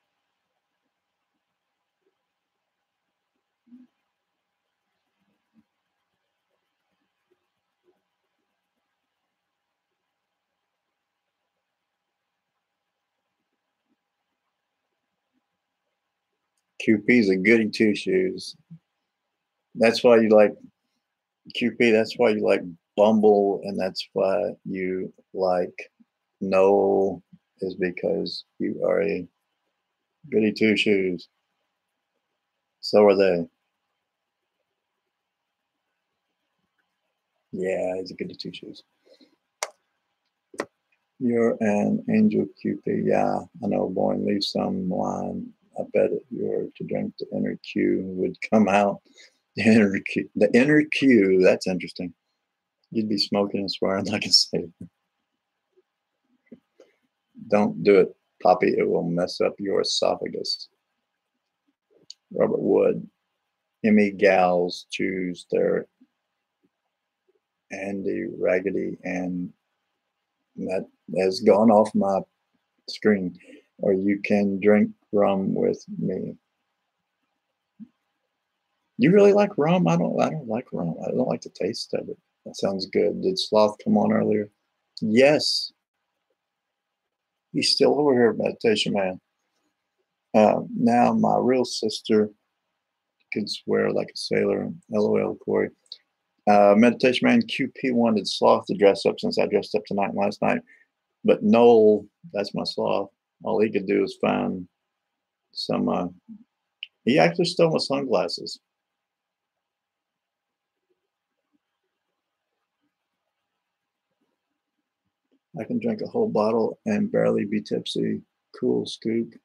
QP's a goody two shoes. That's why you like QP. That's why you like Bumble, and that's why you like Noel, is because you are a goody two shoes. So are they. Yeah, he's a goody two shoes. You're an angel QP. Yeah, I know. Boy, leave some line. I bet if you were to drink, the inner Q would come out. The inner Q. The inner Q. That's interesting. You'd be smoking and swearing like a sailor. Don't do it, Poppy. It will mess up your esophagus. Robert Wood. Emmy gals choose their Andy Raggedy, and that has gone off my screen. Or you can drink rum with me. You really like rum? I don't like rum. I don't like the taste of it. That sounds good. Did Sloth come on earlier? Yes. He's still over here, Meditation Man. Now my real sister could swear like a sailor. LOL, Corey. Meditation Man QP wanted Sloth to dress up since I dressed up tonight and last night. But Noel, that's my Sloth. All he could do is find some. He actually stole my sunglasses. I can drink a whole bottle and barely be tipsy. Cool scoop.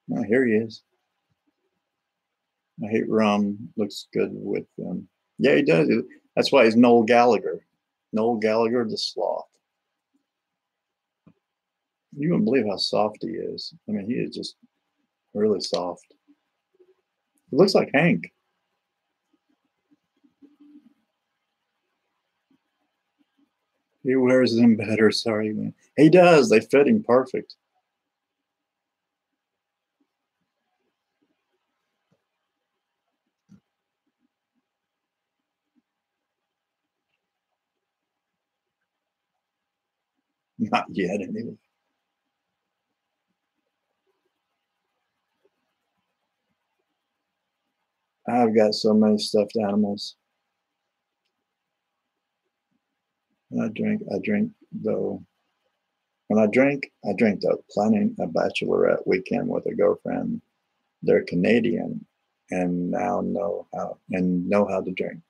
Now here he is. I hate rum. Looks good with them. Yeah, he does. That's why he's Noel Gallagher. Noel Gallagher, the sloth. You wouldn't believe how soft he is. I mean, he is just really soft. He looks like Hank. He wears them better. Sorry, man. He does. They fit him perfect. Not yet, anyway. I've got so many stuffed animals. I drink though. When I drink though. Planning a bachelorette weekend with a girlfriend. They're Canadian and now know how to drink.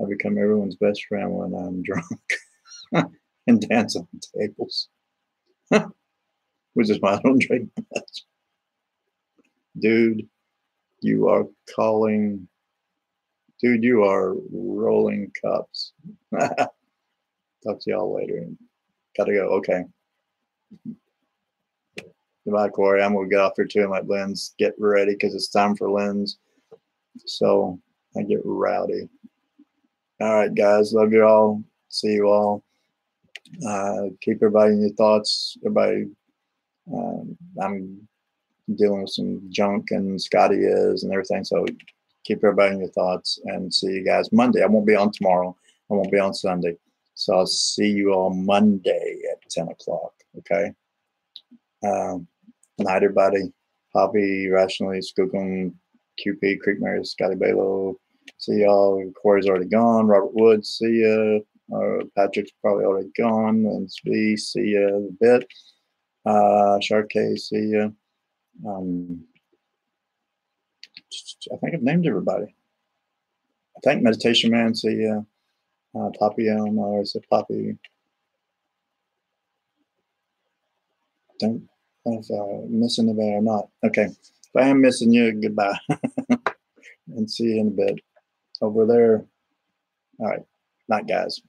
I become everyone's best friend when I'm drunk and dance on tables, which is why I don't drink much. Dude, you are calling. Dude, you are rolling cups. Talk to y'all later. Gotta go. Okay. Goodbye, Corey. I'm gonna get off here too and let Lynn's get ready because it's time for Lynn's. So I get rowdy. All right, guys. Love you all. See you all. Keep everybody in your thoughts. Everybody, I'm dealing with some junk, and Scotty is, and everything. So keep everybody in your thoughts, and see you guys Monday. I won't be on tomorrow. I won't be on Sunday. So I'll see you all Monday at 10 o'clock. Okay. Night, everybody. Poppy, Rationally, Skookum, QP, Creekmare, Scotty Balo. See y'all. Corey's already gone. Robert Woods, see ya. Patrick's probably already gone. And Spee, see ya in a bit. Shark K, see ya. I think I've named everybody. I think Meditation Man, see ya. Poppy, I don't know. I said Poppy. Don't know if I'm missing anybody or not. Okay. If I am missing you, goodbye. And see you in a bit. Over there. All right. Night, guys.